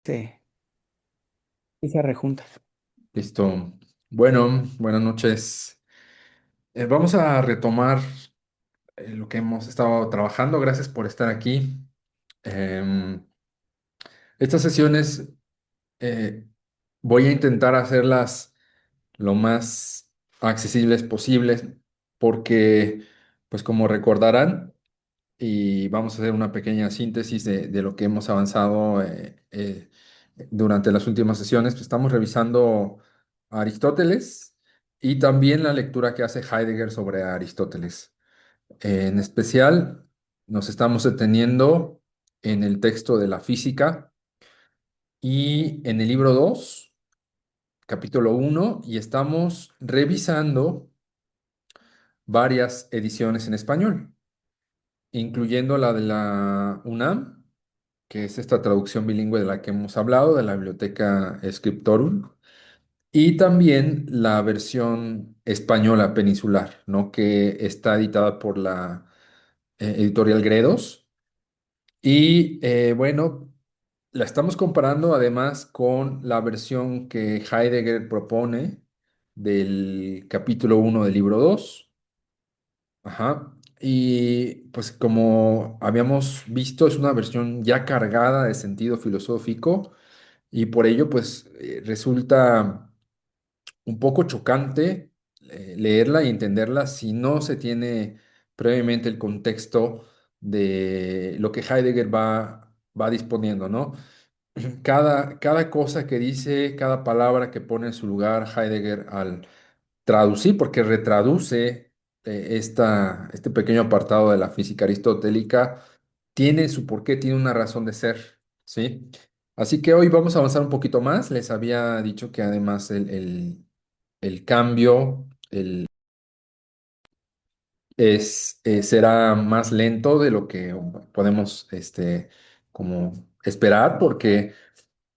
Sí, y se rejunta. Listo. Bueno, buenas noches. Vamos a retomar lo que hemos estado trabajando. Gracias por estar aquí. Em, estas sesiones eh, voy a intentar hacerlas lo más accesibles posibles porque, pues como recordarán, y vamos a hacer una pequeña síntesis de lo que hemos avanzado durante las últimas sesiones. Pues, estamos revisando a Aristóteles y también la lectura que hace Heidegger sobre Aristóteles. En especial, nos estamos deteniendo en el texto de la física y en el libro 2, capítulo uno, y estamos revisando varias ediciones en español, incluyendo la de la UNAM, que es esta traducción bilingüe de la que hemos hablado, de la Biblioteca Scriptorum, y también la versión española peninsular, ¿no? Que está editada por la editorial Gredos. Y bueno, la estamos comparando además con la versión que Heidegger propone del capítulo uno del libro 2. Ajá. Y pues como habíamos visto, es una versión ya cargada de sentido filosófico y por ello pues resulta un poco chocante leerla y entenderla si no se tiene previamente el contexto de lo que Heidegger va disponiendo, ¿no? Cada cosa que dice, cada palabra que pone en su lugar Heidegger al traducir, porque retraduce este pequeño apartado de la física aristotélica, tiene su porqué, tiene una razón de ser, ¿sí? Así que hoy vamos a avanzar un poquito más. Les había dicho que además el cambio será más lento de lo que podemos como esperar, porque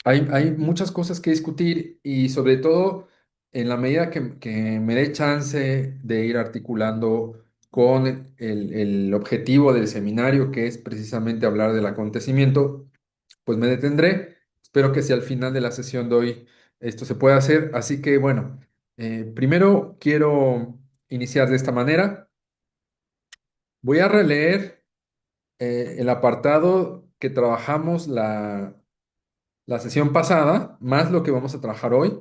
hay muchas cosas que discutir y sobre todo en la medida que me dé chance de ir articulando con el objetivo del seminario, que es precisamente hablar del acontecimiento, pues me detendré. Espero que si al final de la sesión de hoy esto se pueda hacer. Así que bueno, primero quiero iniciar de esta manera. Voy a releer el apartado que trabajamos la sesión pasada, más lo que vamos a trabajar hoy.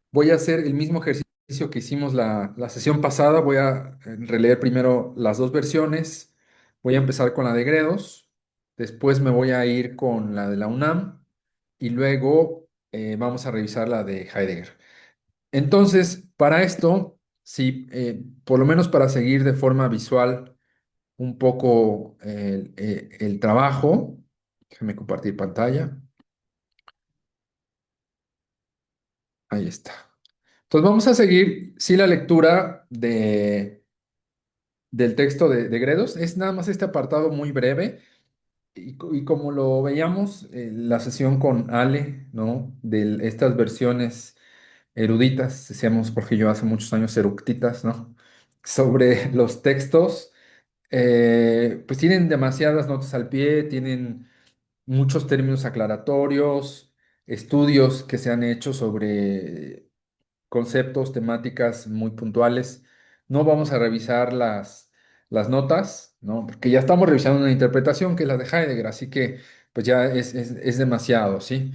Voy a hacer el mismo ejercicio que hicimos la sesión pasada. Voy a releer primero las dos versiones. Voy a empezar con la de Gredos, después me voy a ir con la de la UNAM y luego vamos a revisar la de Heidegger. Entonces, para esto, sí, por lo menos para seguir de forma visual un poco el trabajo, déjame compartir pantalla. Ahí está. Entonces vamos a seguir, sí, la lectura del texto de Gredos. Es nada más este apartado muy breve. Y como lo veíamos en la sesión con Ale, ¿no? De estas versiones eruditas, decíamos Jorge y yo hace muchos años eructitas, ¿no? Sobre los textos, pues tienen demasiadas notas al pie, tienen muchos términos aclaratorios, estudios que se han hecho sobre conceptos, temáticas muy puntuales. No vamos a revisar las notas, ¿no? Porque ya estamos revisando una interpretación que es la de Heidegger, así que pues ya es demasiado, ¿sí?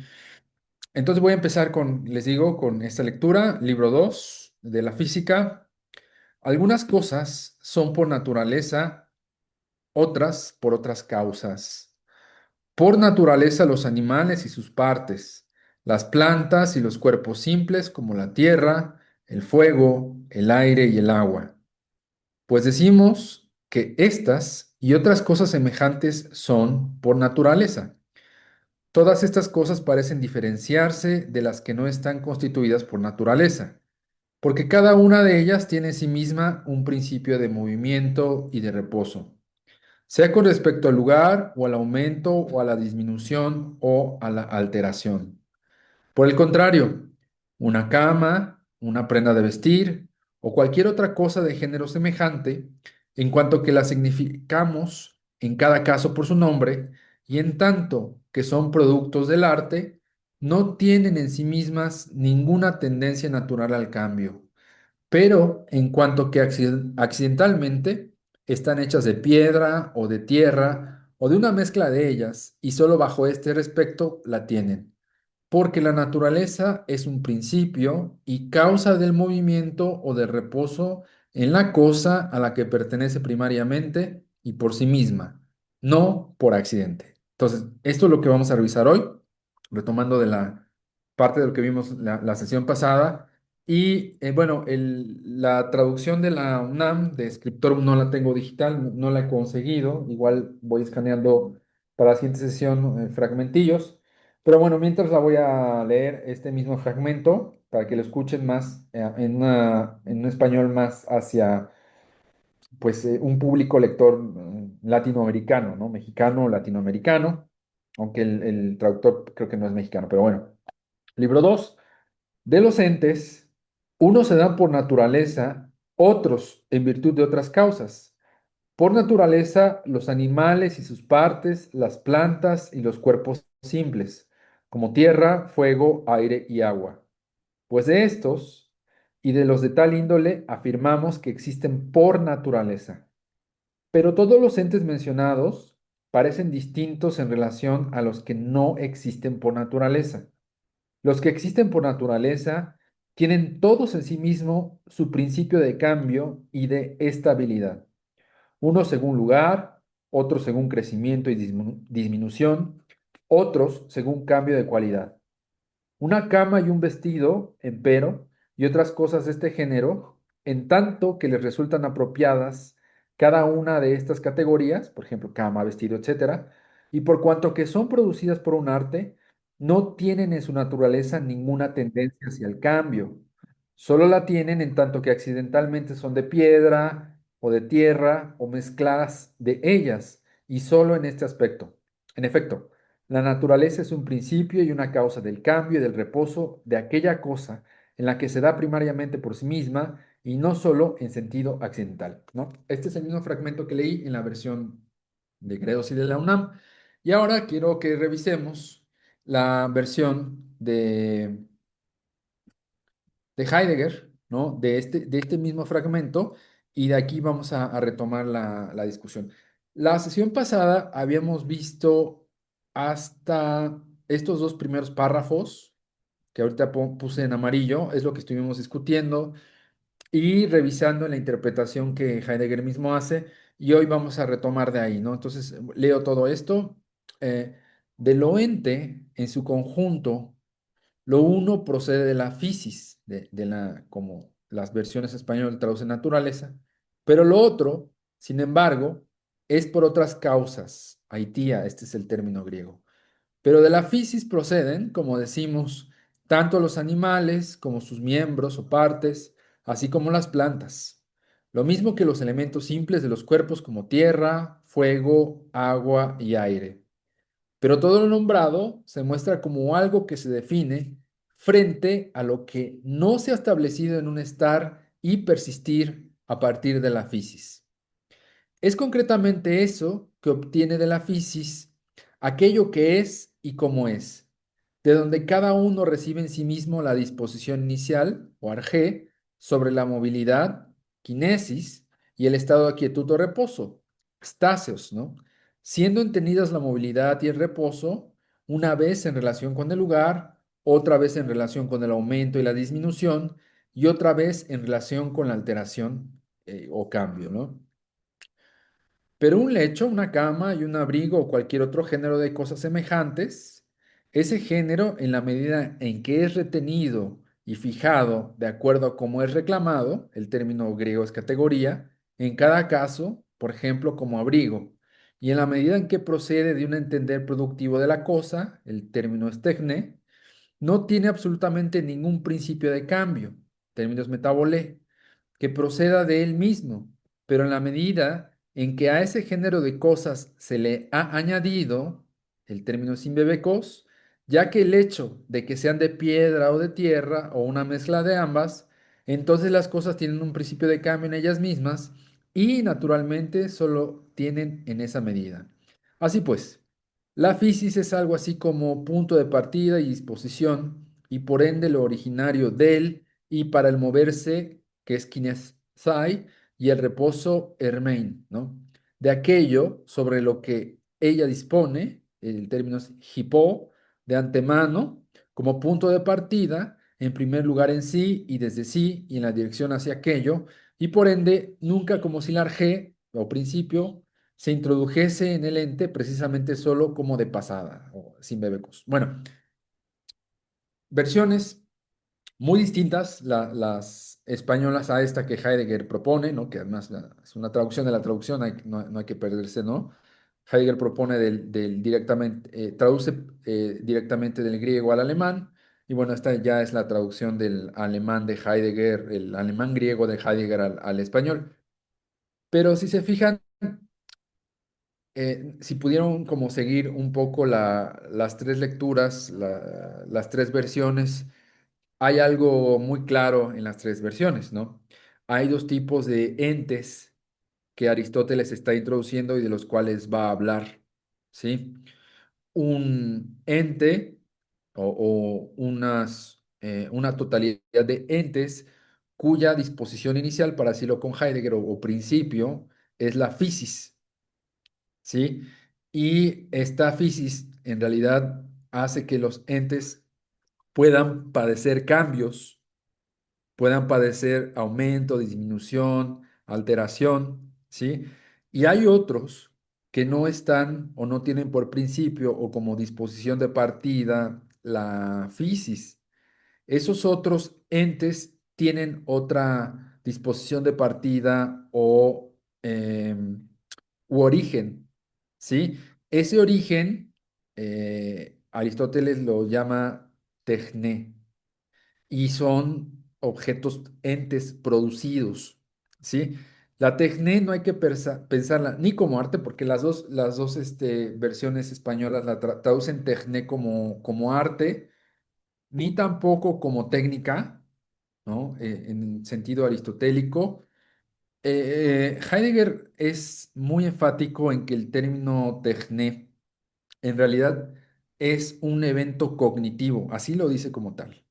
Entonces voy a empezar con, les digo, con esta lectura, libro 2 de la física. Algunas cosas son por naturaleza, otras por otras causas. Por naturaleza los animales y sus partes, las plantas y los cuerpos simples como la tierra, el fuego, el aire y el agua. Pues decimos que estas y otras cosas semejantes son por naturaleza. Todas estas cosas parecen diferenciarse de las que no están constituidas por naturaleza, porque cada una de ellas tiene en sí misma un principio de movimiento y de reposo, sea con respecto al lugar o al aumento o a la disminución o a la alteración. Por el contrario, una cama, una prenda de vestir o cualquier otra cosa de género semejante, en cuanto que la significamos en cada caso por su nombre y en tanto que son productos del arte, no tienen en sí mismas ninguna tendencia natural al cambio, pero en cuanto que accidentalmente están hechas de piedra o de tierra o de una mezcla de ellas, y solo bajo este respecto la tienen, porque la naturaleza es un principio y causa del movimiento o del reposo en la cosa a la que pertenece primariamente y por sí misma, no por accidente. Entonces, esto es lo que vamos a revisar hoy, retomando de la parte de lo que vimos la sesión pasada. Y bueno, la traducción de la UNAM de Scriptorum no la tengo digital, no la he conseguido. Igual voy escaneando para la siguiente sesión fragmentillos. Pero bueno, mientras la voy a leer este mismo fragmento para que lo escuchen más en un español más hacia pues un público lector latinoamericano, ¿no? Mexicano o latinoamericano, aunque el traductor creo que no es mexicano, pero bueno. Libro 2. De los entes, unos se dan por naturaleza, otros en virtud de otras causas. Por naturaleza, los animales y sus partes, las plantas y los cuerpos simples, como tierra, fuego, aire y agua. Pues de estos y de los de tal índole afirmamos que existen por naturaleza. Pero todos los entes mencionados parecen distintos en relación a los que no existen por naturaleza. Los que existen por naturaleza tienen todos en sí mismo su principio de cambio y de estabilidad, unos según lugar, otros según crecimiento y disminución, otros según cambio de cualidad. Una cama y un vestido, empero, y otras cosas de este género, en tanto que les resultan apropiadas cada una de estas categorías, por ejemplo, cama, vestido, etcétera, y por cuanto que son producidas por un arte, no tienen en su naturaleza ninguna tendencia hacia el cambio. Solo la tienen en tanto que accidentalmente son de piedra o de tierra o mezcladas de ellas, y solo en este aspecto. En efecto, la naturaleza es un principio y una causa del cambio y del reposo de aquella cosa en la que se da primariamente por sí misma y no solo en sentido accidental, ¿no? Este es el mismo fragmento que leí en la versión de Gredos y de la UNAM. Y ahora quiero que revisemos la versión de Heidegger, ¿no? De este mismo fragmento, y de aquí vamos a retomar la discusión. La sesión pasada habíamos visto hasta estos dos primeros párrafos, que ahorita puse en amarillo, es lo que estuvimos discutiendo y revisando en la interpretación que Heidegger mismo hace, y hoy vamos a retomar de ahí, ¿no? Entonces, leo todo esto. eh, de lo ente en su conjunto, lo uno procede de la fisis, como las versiones españolas traducen naturaleza, pero lo otro, sin embargo, es por otras causas. Aitia, este es el término griego. Pero de la fisis proceden, como decimos, tanto los animales como sus miembros o partes, así como las plantas. Lo mismo que los elementos simples de los cuerpos como tierra, fuego, agua y aire. Pero todo lo nombrado se muestra como algo que se define frente a lo que no se ha establecido en un estar y persistir a partir de la fisis. Es concretamente eso que obtiene de la fisis aquello que es y cómo es, de donde cada uno recibe en sí mismo la disposición inicial, o arjé, sobre la movilidad, kinesis, y el estado de quietud o reposo, stasios, ¿no? Siendo entendidas la movilidad y el reposo, una vez en relación con el lugar, otra vez en relación con el aumento y la disminución, y otra vez en relación con la alteración o cambio, ¿no? Pero un lecho, una cama y un abrigo o cualquier otro género de cosas semejantes, ese género, en la medida en que es retenido y fijado de acuerdo a cómo es reclamado, el término griego es categoría, en cada caso, por ejemplo, como abrigo, y en la medida en que procede de un entender productivo de la cosa, el término es tecne, no tiene absolutamente ningún principio de cambio, términos metabolé, que proceda de él mismo, pero en la medida en que a ese género de cosas se le ha añadido el término simbebecos, ya que el hecho de que sean de piedra o de tierra o una mezcla de ambas, entonces las cosas tienen un principio de cambio en ellas mismas y naturalmente solo tienen en esa medida. Así pues, La fisis es algo así como punto de partida y disposición, y por ende lo originario del y para el moverse, que es kinesai, y el reposo ermein, ¿no? De aquello sobre lo que ella dispone, el término es hipo, de antemano, como punto de partida, en primer lugar en sí y desde sí y en la dirección hacia aquello, y por ende nunca como si la G o principio se introdujese en el ente precisamente solo como de pasada o sin bebecos. Bueno, versiones muy distintas, las españolas a esta que Heidegger propone, ¿no? Que además es una traducción de la traducción, no hay que perderse, ¿no? Heidegger propone directamente, traduce directamente del griego al alemán, y bueno, esta ya es la traducción del alemán de Heidegger, el alemán griego de Heidegger al español. Pero si se fijan, si pudieron como seguir un poco las tres lecturas, las tres versiones, hay algo muy claro en las tres versiones, ¿no? Hay dos tipos de entes que Aristóteles está introduciendo y de los cuales va a hablar, ¿sí? Un ente una totalidad de entes cuya disposición inicial, para decirlo con Heidegger, o principio, es la physis, ¿sí? Y esta fisis en realidad hace que los entes puedan padecer cambios, puedan padecer aumento, disminución, alteración, ¿sí? Y hay otros que no están o no tienen por principio o como disposición de partida la fisis. Esos otros entes tienen otra disposición de partida o u origen, ¿sí? Ese origen, Aristóteles lo llama tecné y son objetos, entes producidos, ¿sí? La tecné no hay que pensarla ni como arte, porque las dos versiones españolas la traducen tecné como arte, ni tampoco como técnica, ¿no? En sentido aristotélico. Heidegger es muy enfático en que el término tecné en realidad es un evento cognitivo, así lo dice como tal.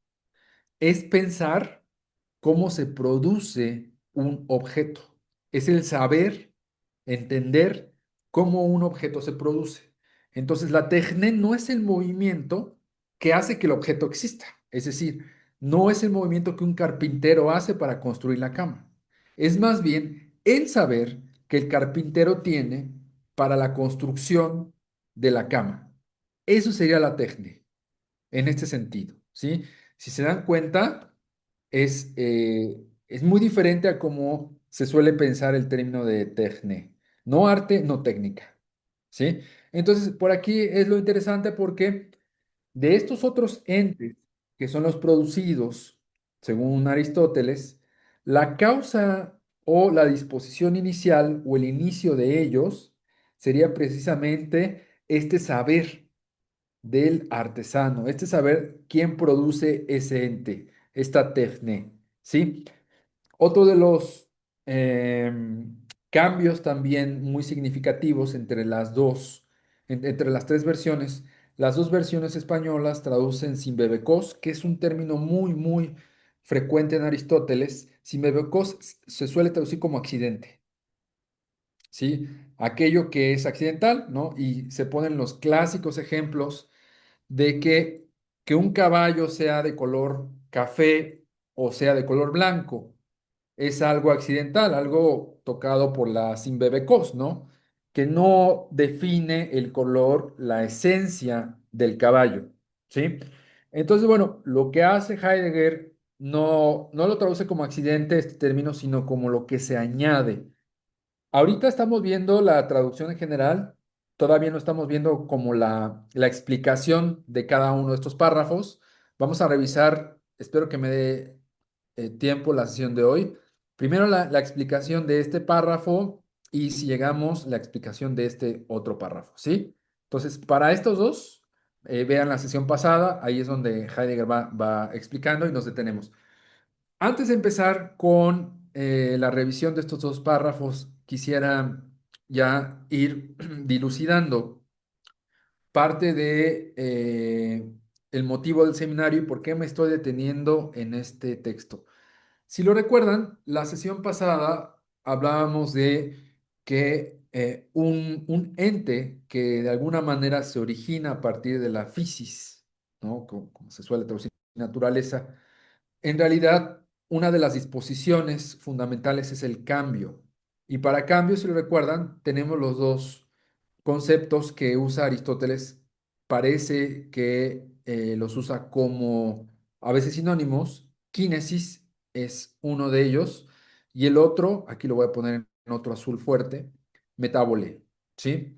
Es pensar cómo se produce un objeto. Es el saber, entender cómo un objeto se produce. Entonces, la tecné no es el movimiento que hace que el objeto exista. Es decir, no es el movimiento que un carpintero hace para construir la cama. Es más bien el saber que el carpintero tiene para la construcción de la cama. Eso sería la tecné en este sentido, ¿sí? Si se dan cuenta, es muy diferente a cómo se suele pensar el término de tecne. No arte, no técnica, ¿sí? Entonces, por aquí es lo interesante porque de estos otros entes, que son los producidos, según Aristóteles, la causa o la disposición inicial o el inicio de ellos sería precisamente este saber del artesano, saber quién produce ese ente, esta tefne, ¿sí? Otro de los cambios también muy significativos entre entre las tres versiones, las dos versiones españolas traducen sin bebecos, que es un término muy frecuente en Aristóteles. Sin bebecos se suele traducir como accidente, ¿sí? Aquello que es accidental, ¿no? Y se ponen los clásicos ejemplos de que un caballo sea de color café o sea de color blanco es algo accidental, algo tocado por la Simbebecos, ¿no? Que no define el color, la esencia del caballo, ¿sí? Entonces, bueno, lo que hace Heidegger no lo traduce como accidente este término, sino como lo que se añade. Ahorita estamos viendo la traducción en general, todavía no estamos viendo como la explicación de cada uno de estos párrafos. Vamos a revisar, espero que me dé tiempo la sesión de hoy. Primero la explicación de este párrafo y si llegamos, la explicación de este otro párrafo, ¿sí? Entonces, para estos dos, vean la sesión pasada, ahí es donde Heidegger va explicando y nos detenemos. Antes de empezar con la revisión de estos dos párrafos, quisiera ya ir dilucidando parte de el motivo del seminario y por qué me estoy deteniendo en este texto. Si lo recuerdan, la sesión pasada hablábamos de que un ente que de alguna manera se origina a partir de la fisis, ¿no? Como se suele traducir, naturaleza, en realidad una de las disposiciones fundamentales es el cambio. Y para cambio, si lo recuerdan, tenemos los dos conceptos que usa Aristóteles. Parece que los usa como a veces sinónimos. Kínesis es uno de ellos y el otro, aquí lo voy a poner en otro azul fuerte, metábole, ¿sí?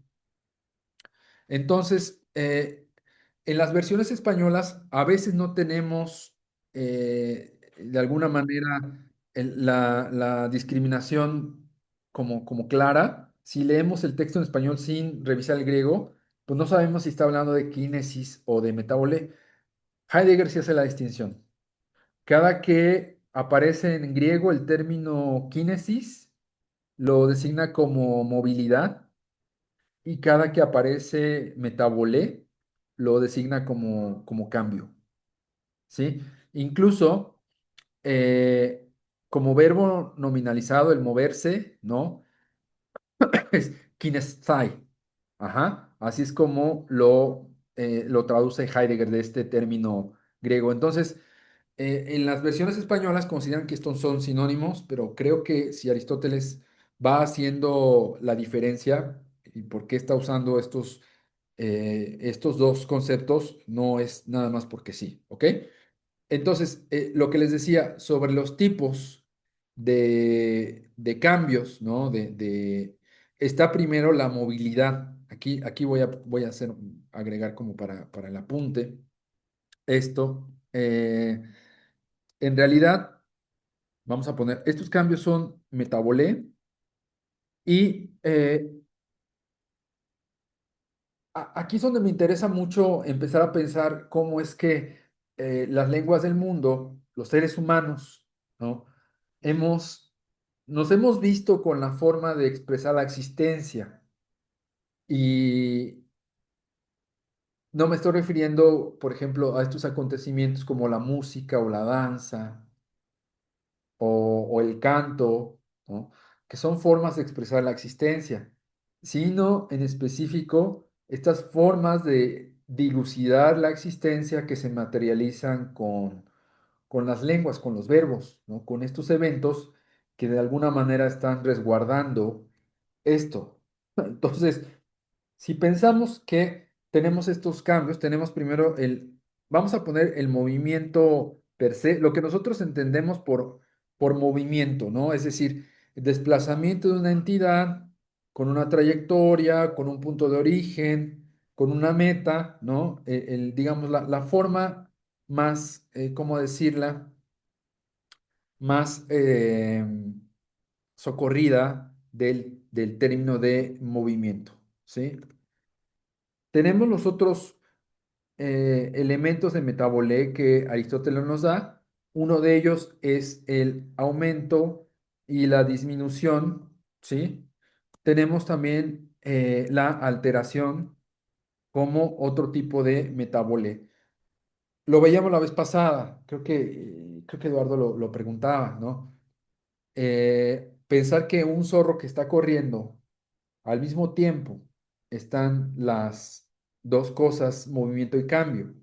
Entonces, en las versiones españolas a veces no tenemos de alguna manera la discriminación como clara. Si leemos el texto en español sin revisar el griego, pues no sabemos si está hablando de kínesis o de metábole. Heidegger sí hace la distinción. Cada que aparece en griego el término kínesis, lo designa como movilidad y cada que aparece metabolé lo designa como cambio, ¿sí? Incluso como verbo nominalizado, el moverse, ¿no? Es kinesthai. Ajá, así es como lo traduce Heidegger de este término griego. Entonces, en las versiones españolas consideran que estos son sinónimos, pero creo que si Aristóteles va haciendo la diferencia y por qué está usando estos dos conceptos, no es nada más porque sí, ¿ok? Entonces, lo que les decía sobre los tipos de cambios, ¿no? Está primero la movilidad. Aquí voy a agregar como para el apunte esto. En realidad, vamos a poner, estos cambios son metabolé y aquí es donde me interesa mucho empezar a pensar cómo es que las lenguas del mundo, los seres humanos, ¿no? Hemos, nos hemos visto con la forma de expresar la existencia y no me estoy refiriendo, por ejemplo, a estos acontecimientos como la música o la danza o el canto, ¿no? Que son formas de expresar la existencia, sino en específico estas formas de dilucidar la existencia que se materializan con las lenguas, con los verbos, ¿no? Con estos eventos que de alguna manera están resguardando esto. Entonces, si pensamos que tenemos estos cambios, tenemos primero vamos a poner el movimiento per se, lo que nosotros entendemos por movimiento, ¿no? Es decir, el desplazamiento de una entidad con una trayectoria, con un punto de origen, con una meta, ¿no? Digamos, la forma más, ¿cómo decirla? Más socorrida del término de movimiento, ¿sí? Tenemos los otros elementos de metabolé que Aristóteles nos da. Uno de ellos es el aumento y la disminución, ¿sí? Tenemos también la alteración como otro tipo de metabolé. Lo veíamos la vez pasada, creo que Eduardo lo preguntaba, ¿no? Pensar que un zorro que está corriendo al mismo tiempo están las dos cosas, movimiento y cambio,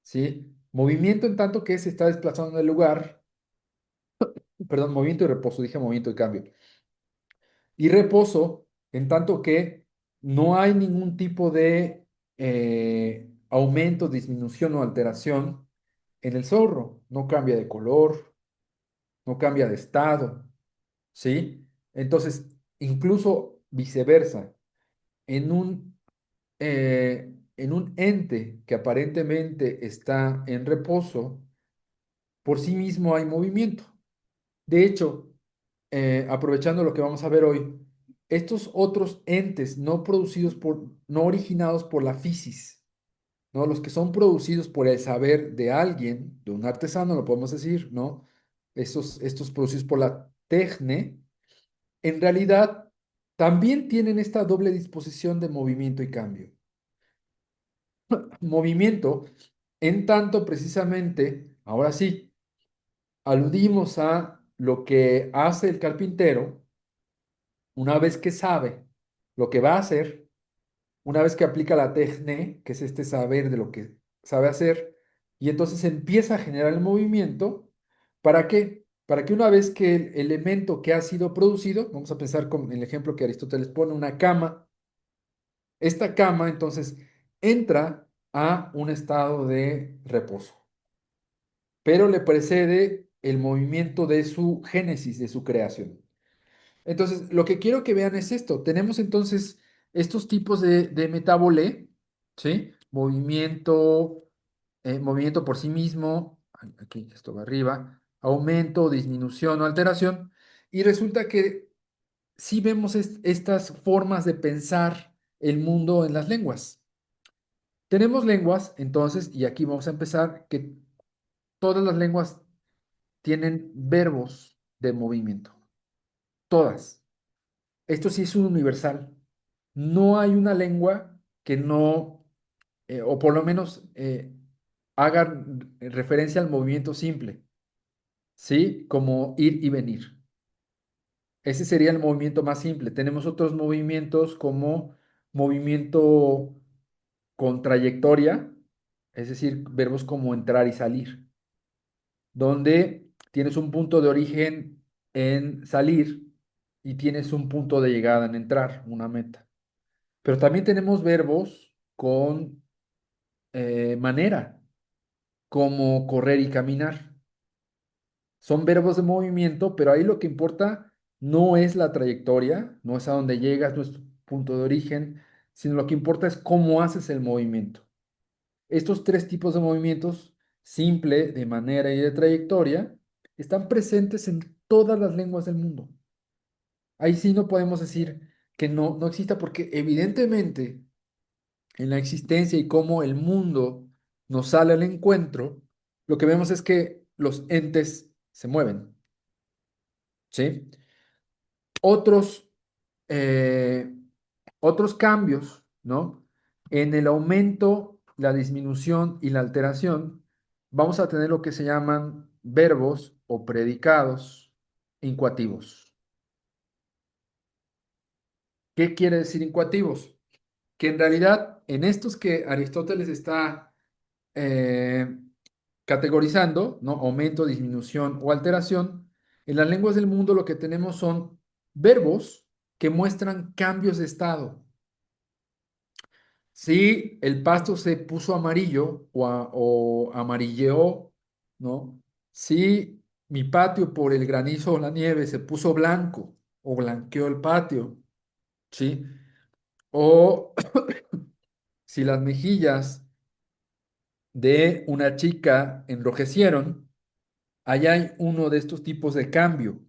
¿sí? Movimiento en tanto que se está desplazando del lugar, perdón, movimiento y reposo, dije movimiento y cambio. Y reposo en tanto que no hay ningún tipo de aumento, disminución o alteración en el zorro. No cambia de color, no cambia de estado, ¿sí? Entonces, incluso viceversa, en un ente que aparentemente está en reposo, por sí mismo hay movimiento. De hecho, aprovechando lo que vamos a ver hoy, estos otros entes no originados por la fisis, ¿no? Los que son producidos por el saber de alguien, de un artesano, lo podemos decir, ¿no? Estos producidos por la tecne, en realidad también tienen esta doble disposición de movimiento y cambio. movimiento, en tanto precisamente, ahora sí, aludimos a lo que hace el carpintero una vez que sabe lo que va a hacer, una vez que aplica la técnica, que es este saber de lo que sabe hacer, y entonces empieza a generar el movimiento. ¿Para qué? Para que una vez que el elemento que ha sido producido, vamos a pensar con el ejemplo que Aristóteles pone, una cama, esta cama entonces entra a un estado de reposo, pero le precede el movimiento de su génesis, de su creación. Entonces, lo que quiero que vean es esto. Tenemos entonces estos tipos de metabole, ¿sí? Movimiento por sí mismo, aquí esto va arriba, aumento, disminución o alteración. Y resulta que sí vemos estas formas de pensar el mundo en las lenguas. Tenemos lenguas, entonces, y aquí vamos a empezar, que todas las lenguas tienen verbos de movimiento. Todas. Esto sí es un universal. No hay una lengua que no, o por lo menos haga referencia al movimiento simple, ¿sí? Como ir y venir. Ese sería el movimiento más simple. Tenemos otros movimientos como movimiento con trayectoria, es decir, verbos como entrar y salir, donde tienes un punto de origen en salir y tienes un punto de llegada en entrar, una meta. Pero también tenemos verbos con manera, como correr y caminar. Son verbos de movimiento, pero ahí lo que importa no es la trayectoria, no es a dónde llegas, no es tu punto de origen, sino lo que importa es cómo haces el movimiento. Estos tres tipos de movimientos, simple, de manera y de trayectoria, están presentes en todas las lenguas del mundo. Ahí sí no podemos decir que no exista, porque evidentemente en la existencia y cómo el mundo nos sale al encuentro, lo que vemos es que los entes se mueven, ¿sí? Otros, eh, otros cambios, ¿no? En el aumento, la disminución y la alteración, vamos a tener lo que se llaman verbos o predicados incoativos. ¿Qué quiere decir incoativos? Que en realidad en estos que Aristóteles está eh, categorizando, ¿no? Aumento, disminución o alteración, en las lenguas del mundo lo que tenemos son verbos que muestran cambios de estado. Si el pasto se puso amarillo o amarilleó, ¿no? Si mi patio por el granizo o la nieve se puso blanco o blanqueó el patio, ¿sí? O si las mejillas de una chica enrojecieron, allá hay uno de estos tipos de cambio.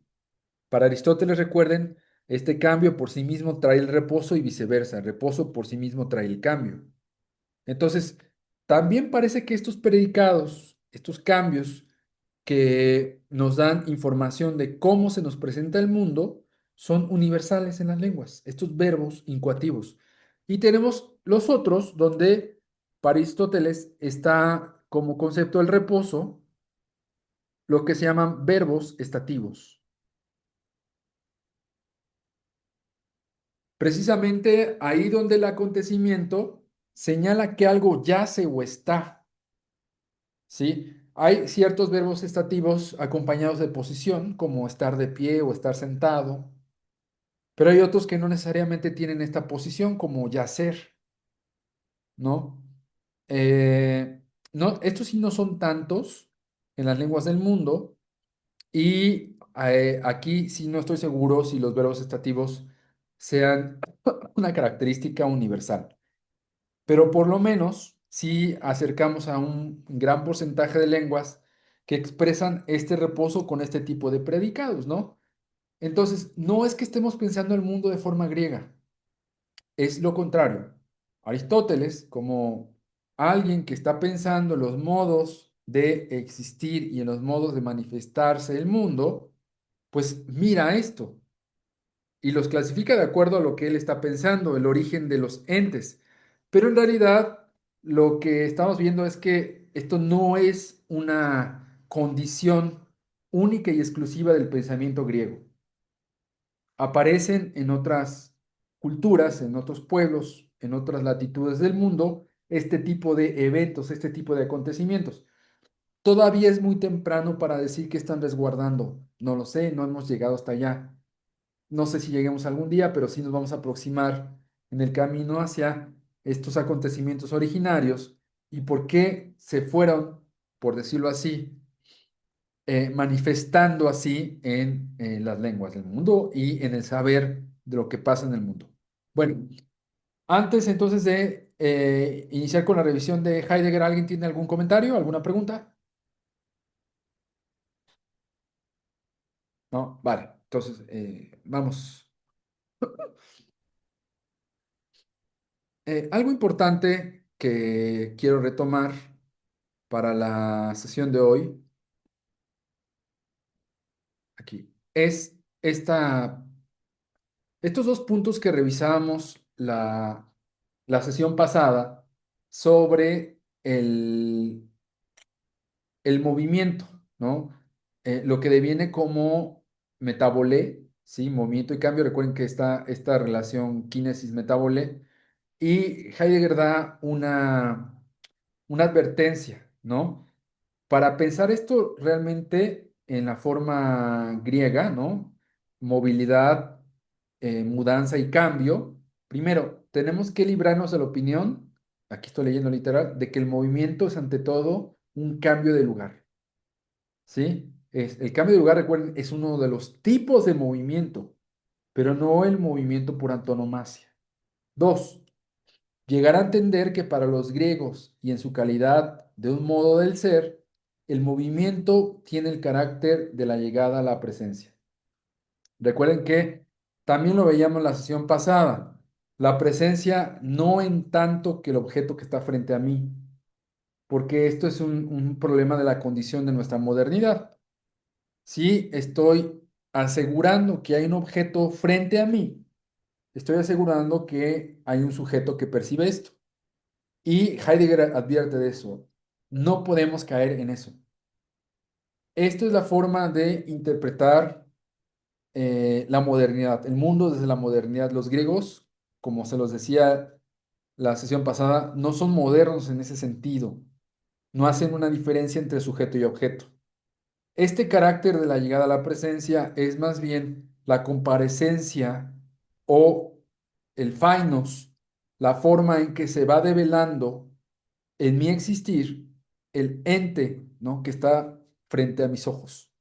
Para Aristóteles, recuerden, este cambio por sí mismo trae el reposo y viceversa. El reposo por sí mismo trae el cambio. Entonces, también parece que estos predicados, estos cambios que nos dan información de cómo se nos presenta el mundo, son universales en las lenguas, estos verbos incoativos. Y tenemos los otros, donde para Aristóteles está como concepto el reposo, lo que se llaman verbos estativos. Precisamente ahí donde el acontecimiento señala que algo yace o está, ¿sí? Hay ciertos verbos estativos acompañados de posición, como estar de pie o estar sentado, pero hay otros que no necesariamente tienen esta posición, como yacer, ¿no? Eh, no, estos sí no son tantos en las lenguas del mundo y aquí sí no estoy seguro si los verbos estativos sean una característica universal. Pero por lo menos sí acercamos a un gran porcentaje de lenguas que expresan este reposo con este tipo de predicados, ¿no? Entonces, no es que estemos pensando el mundo de forma griega, es lo contrario. Aristóteles, como alguien que está pensando en los modos de existir y en los modos de manifestarse el mundo, pues mira esto y los clasifica de acuerdo a lo que él está pensando, el origen de los entes. Pero en realidad lo que estamos viendo es que esto no es una condición única y exclusiva del pensamiento griego. Aparecen en otras culturas, en otros pueblos, en otras latitudes del mundo, este tipo de eventos, este tipo de acontecimientos. Todavía es muy temprano para decir que están resguardando. No lo sé, no hemos llegado hasta allá. No sé si lleguemos algún día, pero sí nos vamos a aproximar en el camino hacia estos acontecimientos originarios y por qué se fueron, por decirlo así, manifestando así en las lenguas del mundo y en el saber de lo que pasa en el mundo. Bueno, antes entonces de iniciar con la revisión de Heidegger, ¿alguien tiene algún comentario, alguna pregunta? No, vale. Entonces, vamos. Algo importante que quiero retomar para la sesión de hoy, aquí, es estos dos puntos que revisábamos la sesión pasada sobre el movimiento, ¿no? Lo que deviene como metabolé, ¿sí? Movimiento y cambio. Recuerden que está esta relación kinesis-metabolé. Y Heidegger da una advertencia, ¿no? Para pensar esto realmente en la forma griega, ¿no? Movilidad, mudanza y cambio. Primero, tenemos que librarnos de la opinión, aquí estoy leyendo literal, de que el movimiento es ante todo un cambio de lugar, ¿sí? El cambio de lugar, recuerden, es uno de los tipos de movimiento, pero no el movimiento por antonomasia. Dos, llegar a entender que para los griegos y en su calidad de un modo del ser, el movimiento tiene el carácter de la llegada a la presencia. Recuerden que también lo veíamos en la sesión pasada, la presencia no en tanto que el objeto que está frente a mí, porque esto es un problema de la condición de nuestra modernidad. Si estoy asegurando que hay un objeto frente a mí, estoy asegurando que hay un sujeto que percibe esto. Y Heidegger advierte de eso. No podemos caer en eso. Esto es la forma de interpretar la modernidad, el mundo desde la modernidad. Los griegos, como se los decía la sesión pasada, no son modernos en ese sentido. No hacen una diferencia entre sujeto y objeto. Este carácter de la llegada a la presencia es más bien la comparecencia o el fainos, la forma en que se va develando en mi existir el ente, ¿no? Que está frente a mis ojos,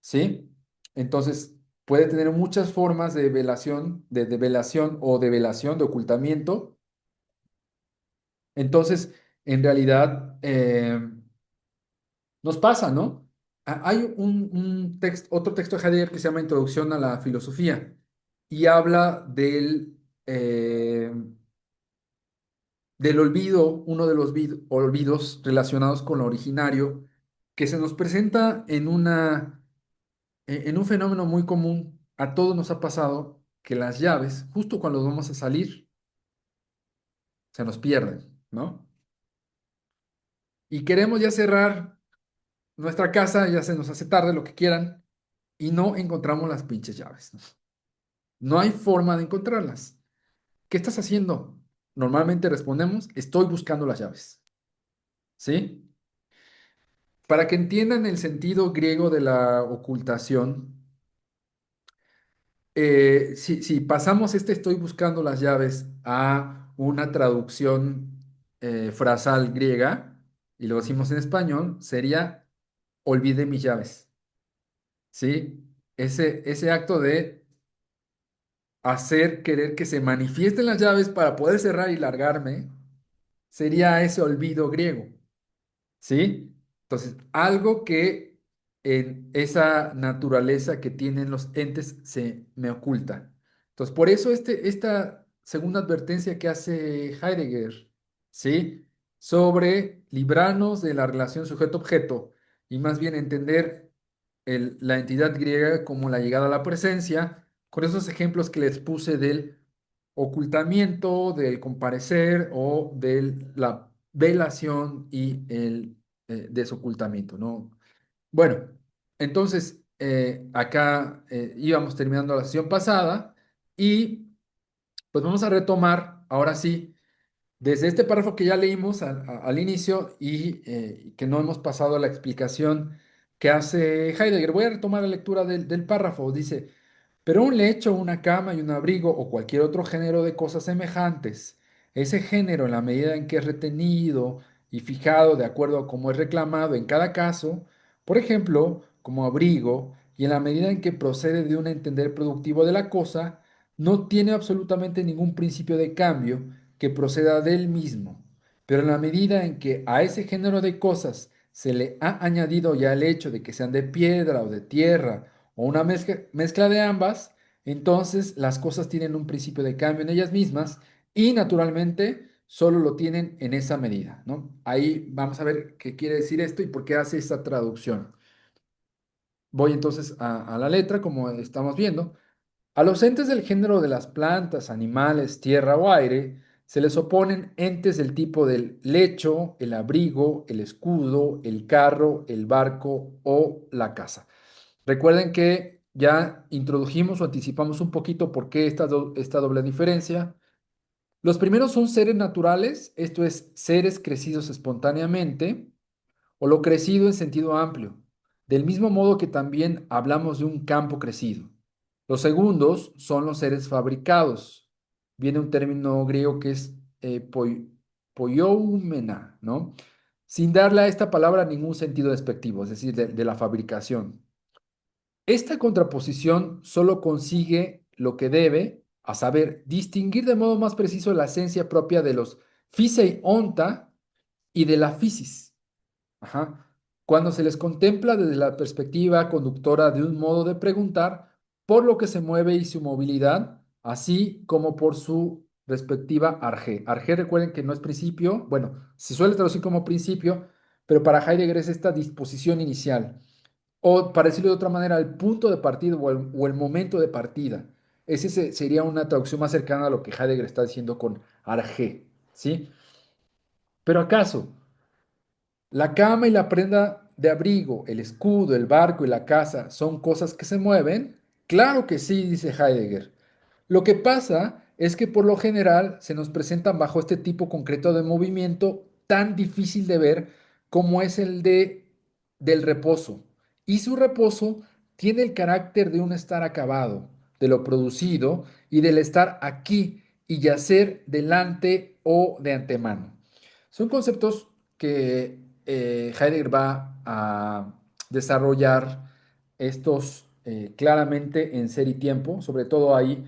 ¿sí? Entonces, puede tener muchas formas de develación o develación, de ocultamiento. Entonces, en realidad, nos pasa, ¿no? Hay un texto, otro texto de Heidegger que se llama Introducción a la Filosofía y habla del olvido, uno de los olvidos relacionados con lo originario, que se nos presenta en un fenómeno muy común. A todos nos ha pasado que las llaves, justo cuando vamos a salir, se nos pierden, ¿no? Y queremos ya cerrar nuestra casa, ya se nos hace tarde, lo que quieran, y no encontramos las pinches llaves, ¿no? No hay forma de encontrarlas. ¿Qué estás haciendo? Normalmente respondemos, estoy buscando las llaves, ¿sí? Para que entiendan el sentido griego de la ocultación, si pasamos este estoy buscando las llaves a una traducción frasal griega y lo decimos en español, sería olvidé mis llaves, ¿sí? Ese acto de hacer querer que se manifiesten las llaves para poder cerrar y largarme, sería ese olvido griego. ¿Sí? Entonces, algo que en esa naturaleza que tienen los entes se me oculta. Entonces, por eso esta segunda advertencia que hace Heidegger, ¿sí? Sobre librarnos de la relación sujeto-objeto y más bien entender la entidad griega como la llegada a la presencia, con esos ejemplos que les puse del ocultamiento, del comparecer o de la velación y el desocultamiento, ¿no? Bueno, entonces acá íbamos terminando la sesión pasada y pues vamos a retomar ahora sí desde este párrafo que ya leímos al inicio y que no hemos pasado a la explicación que hace Heidegger. Voy a retomar la lectura del párrafo. Dice, pero un lecho, una cama y un abrigo o cualquier otro género de cosas semejantes, ese género en la medida en que es retenido y fijado de acuerdo a cómo es reclamado en cada caso, por ejemplo, como abrigo, y en la medida en que procede de un entender productivo de la cosa, no tiene absolutamente ningún principio de cambio que proceda del mismo, pero en la medida en que a ese género de cosas se le ha añadido ya el hecho de que sean de piedra o de tierra o una mezcla de ambas, entonces las cosas tienen un principio de cambio en ellas mismas y naturalmente solo lo tienen en esa medida, ¿no? Ahí vamos a ver qué quiere decir esto y por qué hace esta traducción. Voy entonces a la letra, como estamos viendo. A los entes del género de las plantas, animales, tierra o aire, se les oponen entes del tipo del lecho, el abrigo, el escudo, el carro, el barco o la casa. Recuerden que ya introdujimos o anticipamos un poquito por qué esta doble diferencia. Los primeros son seres naturales, esto es, seres crecidos espontáneamente o lo crecido en sentido amplio, del mismo modo que también hablamos de un campo crecido. Los segundos son los seres fabricados. Viene un término griego que es poioumena, ¿no? Sin darle a esta palabra ningún sentido despectivo, es decir, de la fabricación. Esta contraposición solo consigue lo que debe, a saber, distinguir de modo más preciso la esencia propia de los phisei onta y de la physis. Ajá. Cuando se les contempla desde la perspectiva conductora de un modo de preguntar por lo que se mueve y su movilidad, así como por su respectiva arjé. Arjé, recuerden que no es principio, bueno, se suele traducir como principio, pero para Heidegger es esta disposición inicial. O para decirlo de otra manera, el punto de partida o el momento de partida. Sería una traducción más cercana a lo que Heidegger está diciendo con arjé, ¿sí? Pero acaso, la cama y la prenda de abrigo, el escudo, el barco y la casa son cosas que se mueven. Claro que sí, dice Heidegger. Lo que pasa es que por lo general se nos presentan bajo este tipo concreto de movimiento tan difícil de ver como es el del reposo. Y su reposo tiene el carácter de un estar acabado, de lo producido y del estar aquí y yacer delante o de antemano. Son conceptos que Heidegger va a desarrollar estos claramente en Ser y Tiempo, sobre todo ahí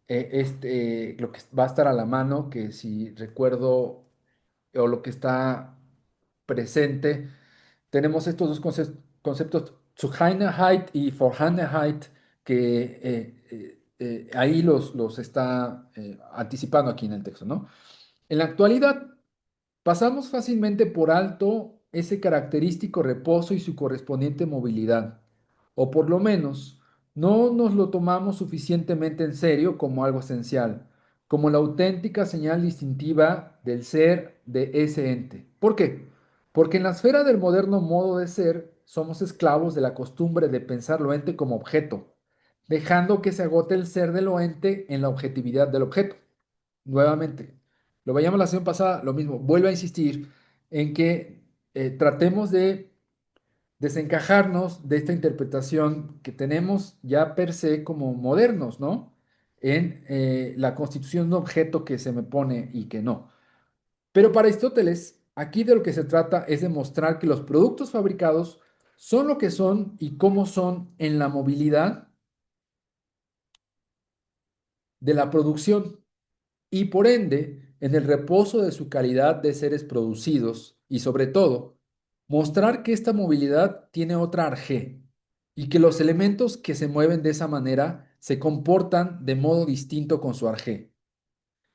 lo que va a estar a la mano, que si recuerdo, o lo que está presente, tenemos estos dos conceptos, Zugeinheit y Vorhandenheit, que ahí los está anticipando aquí en el texto, ¿no? En la actualidad, pasamos fácilmente por alto ese característico reposo y su correspondiente movilidad, o por lo menos no nos lo tomamos suficientemente en serio como algo esencial, como la auténtica señal distintiva del ser de ese ente. ¿Por qué? Porque en la esfera del moderno modo de ser somos esclavos de la costumbre de pensar lo ente como objeto, dejando que se agote el ser de lo ente en la objetividad del objeto. Nuevamente, lo veíamos la sesión pasada, lo mismo, vuelvo a insistir en que tratemos de desencajarnos de esta interpretación que tenemos ya per se como modernos, ¿no? En la constitución de un objeto que se me pone y que no. Pero para Aristóteles, aquí de lo que se trata es de mostrar que los productos fabricados son lo que son y cómo son en la movilidad de la producción y por ende en el reposo de su calidad de seres producidos y sobre todo mostrar que esta movilidad tiene otra arjé y que los elementos que se mueven de esa manera se comportan de modo distinto con su arjé.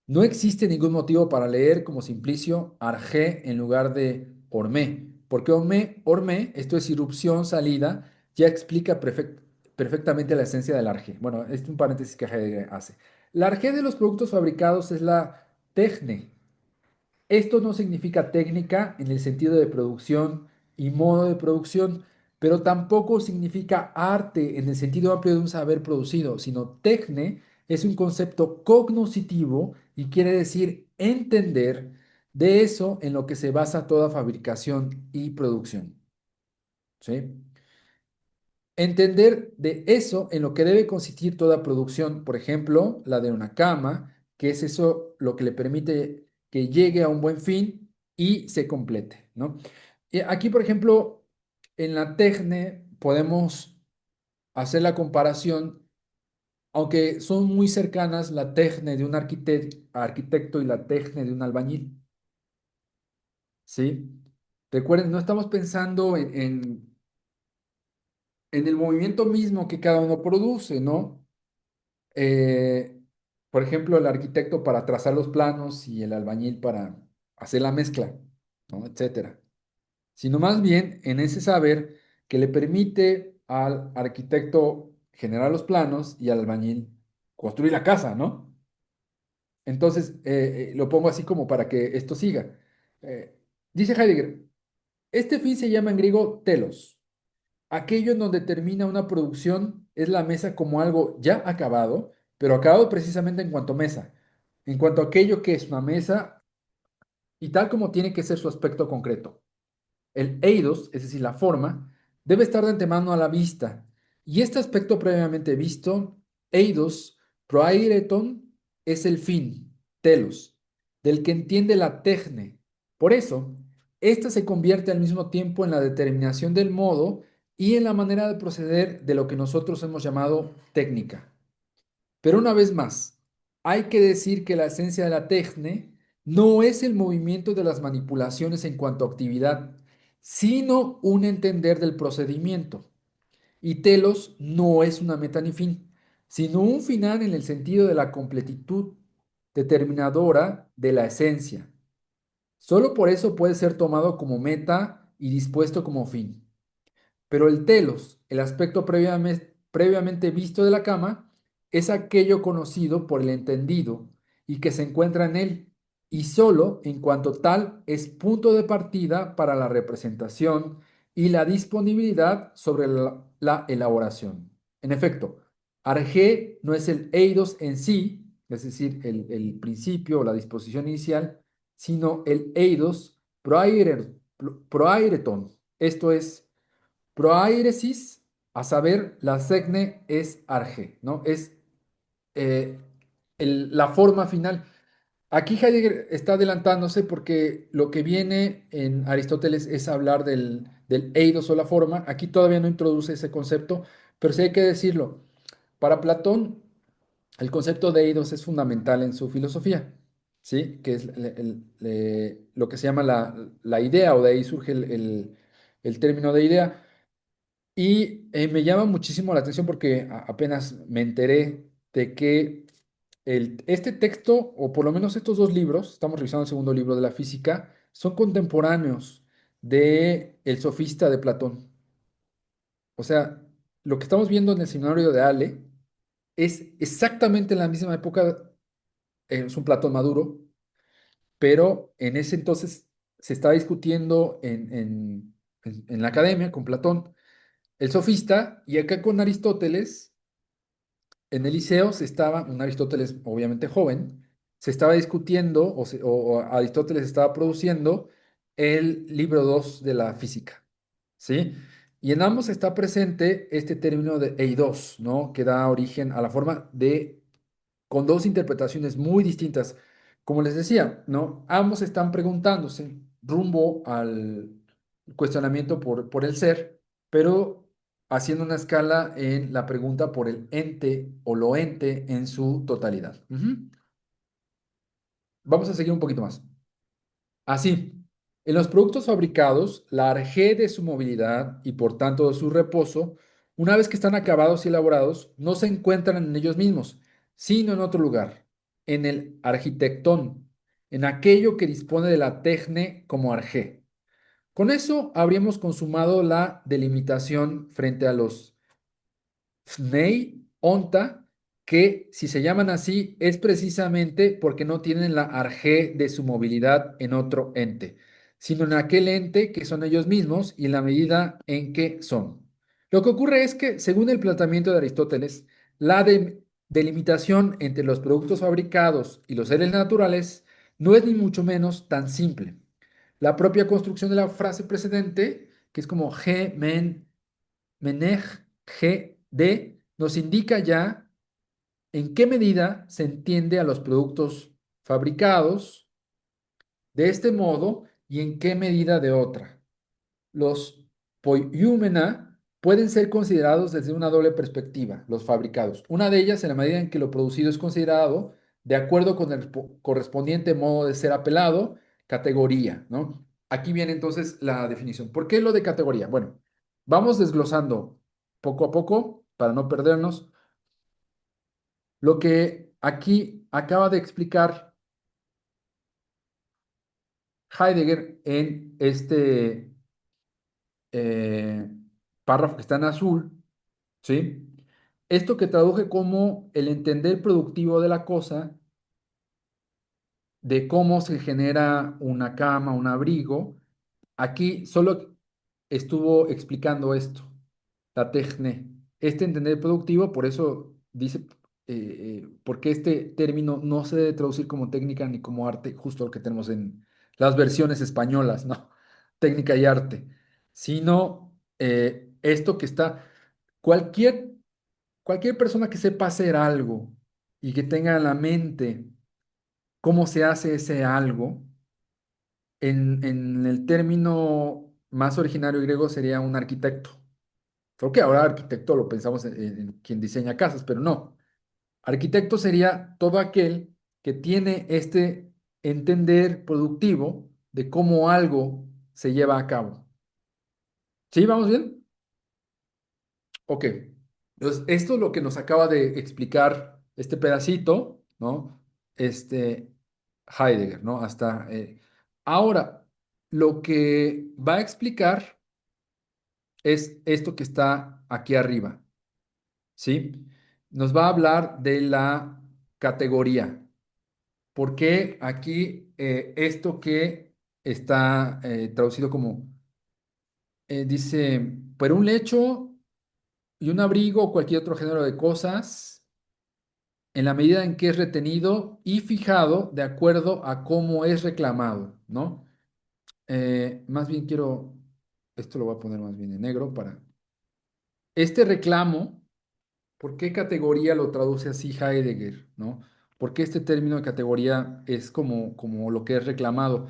No existe ningún motivo para leer como Simplicio arjé en lugar de ormé, porque ormé, esto es irrupción, salida, ya explica perfectamente la esencia del arjé. Bueno, este es un paréntesis que Heidegger hace. La arjé de los productos fabricados es la tecne. Esto no significa técnica en el sentido de producción y modo de producción, pero tampoco significa arte en el sentido amplio de un saber producido, sino tecne es un concepto cognoscitivo y quiere decir entender de eso en lo que se basa toda fabricación y producción. ¿Sí? Entender de eso en lo que debe consistir toda producción, por ejemplo, la de una cama, que es eso lo que le permite que llegue a un buen fin y se complete, ¿no? Y aquí, por ejemplo, en la Tecne podemos hacer la comparación, aunque son muy cercanas la Tecne de un arquitecto y la Tecne de un albañil, ¿sí? Recuerden, no estamos pensando en el movimiento mismo que cada uno produce, ¿no? eh, por ejemplo, el arquitecto para trazar los planos y el albañil para hacer la mezcla, ¿no? Etcétera. Sino más bien en ese saber que le permite al arquitecto generar los planos y al albañil construir la casa, ¿no? Entonces, lo pongo así como para que esto siga. Eh, dice Heidegger, este fin se llama en griego telos. Aquello en donde termina una producción es la mesa como algo ya acabado, pero acabado precisamente en cuanto a mesa, en cuanto a aquello que es una mesa y tal como tiene que ser su aspecto concreto. El eidos, es decir, la forma, debe estar de antemano a la vista, y este aspecto previamente visto, eidos proaireton, es el fin, telos, del que entiende la tecne. Por eso, ésta se convierte al mismo tiempo en la determinación del modo y en la manera de proceder de lo que nosotros hemos llamado técnica. Pero una vez más, hay que decir que la esencia de la tecne no es el movimiento de las manipulaciones en cuanto a actividad, sino un entender del procedimiento. Y telos no es una meta ni fin, sino un final en el sentido de la completitud determinadora de la esencia. Solo por eso puede ser tomado como meta y dispuesto como fin. Pero el telos, el aspecto previamente visto de la cama, es aquello conocido por el entendido y que se encuentra en él, y solo en cuanto tal es punto de partida para la representación y la disponibilidad sobre la elaboración. En efecto, arjé no es el eidos en sí, es decir, el principio o la disposición inicial, sino el eidos proaireton, esto es proairesis, a saber, la secne es arge, ¿no? Es eh, la forma final. Aquí Heidegger está adelantándose porque lo que viene en Aristóteles es hablar del eidos o la forma. Aquí todavía no introduce ese concepto, pero sí hay que decirlo. Para Platón, el concepto de eidos es fundamental en su filosofía, ¿sí? Que es lo que se llama la idea, o de ahí surge el término de idea. Y me llama muchísimo la atención porque apenas me enteré de que este texto, o por lo menos estos dos libros, estamos revisando el segundo libro de la física, son contemporáneos de El Sofista de Platón. O sea, lo que estamos viendo en el seminario de Ale es exactamente en la misma época, es un Platón maduro, pero en ese entonces se estaba discutiendo en la academia con Platón el sofista, y acá con Aristóteles. En el Liceo se estaba, un Aristóteles obviamente joven, se estaba discutiendo o Aristóteles estaba produciendo el libro 2 de la física, ¿sí? Y en ambos está presente este término de eidos, ¿no? Que da origen a la forma de, con dos interpretaciones muy distintas. Como les decía, ¿no? Ambos están preguntándose rumbo al cuestionamiento por el ser, pero haciendo una escala en la pregunta por el ente o lo ente en su totalidad. Ujú. Vamos a seguir un poquito más. Así, en los productos fabricados, la arjé de su movilidad y por tanto de su reposo, una vez que están acabados y elaborados, no se encuentran en ellos mismos, sino en otro lugar, en el arquitectón, en aquello que dispone de la tecne como arjé. Con eso habríamos consumado la delimitación frente a los fnei, onta que si se llaman así es precisamente porque no tienen la arjé de su movilidad en otro ente, sino en aquel ente que son ellos mismos y en la medida en que son. Lo que ocurre es que, según el planteamiento de Aristóteles, la delimitación entre los productos fabricados y los seres naturales no es ni mucho menos tan simple. La propia construcción de la frase precedente, que es como G, men, menej, G, de, nos indica ya en qué medida se entiende a los productos fabricados de este modo y en qué medida de otra. Los poiumena pueden ser considerados desde una doble perspectiva, los fabricados. Una de ellas en la medida en que lo producido es considerado de acuerdo con el correspondiente modo de ser apelado, categoría, ¿no? Aquí viene entonces la definición. ¿Por qué lo de categoría? Bueno, vamos desglosando poco a poco para no perdernos lo que aquí acaba de explicar Heidegger en este eh, párrafo que está en azul, ¿sí? Esto que traduje como el entender productivo de la cosa, de cómo se genera una cama, un abrigo, aquí solo estuvo explicando esto, la techne. Este entender productivo, por eso dice, porque este término no se debe traducir como técnica ni como arte, justo lo que tenemos en las versiones españolas, ¿no? Técnica y arte, sino esto que está, cualquier, cualquier persona que sepa hacer algo y que tenga en la mente cómo se hace ese algo, en el término más originario griego sería un arquitecto. Porque ahora arquitecto lo pensamos en quien diseña casas, pero no. Arquitecto sería todo aquel que tiene este entender productivo de cómo algo se lleva a cabo. ¿Sí? ¿Vamos bien? Ok. Entonces, esto es lo que nos acaba de explicar este pedacito, ¿no? Este Heidegger, ¿no? Hasta ahora, lo que va a explicar es esto que está aquí arriba, ¿sí? Nos va a hablar de la categoría. ¿Por qué aquí esto que está traducido como, dice, pero un lecho y un abrigo o cualquier otro género de cosas, en la medida en que es retenido y fijado de acuerdo a cómo es reclamado, ¿no? Más bien quiero, esto lo voy a poner más bien en negro para, este reclamo. ¿Por qué categoría lo traduce así Heidegger, ¿no? ¿Por qué este término de categoría es como lo que es reclamado?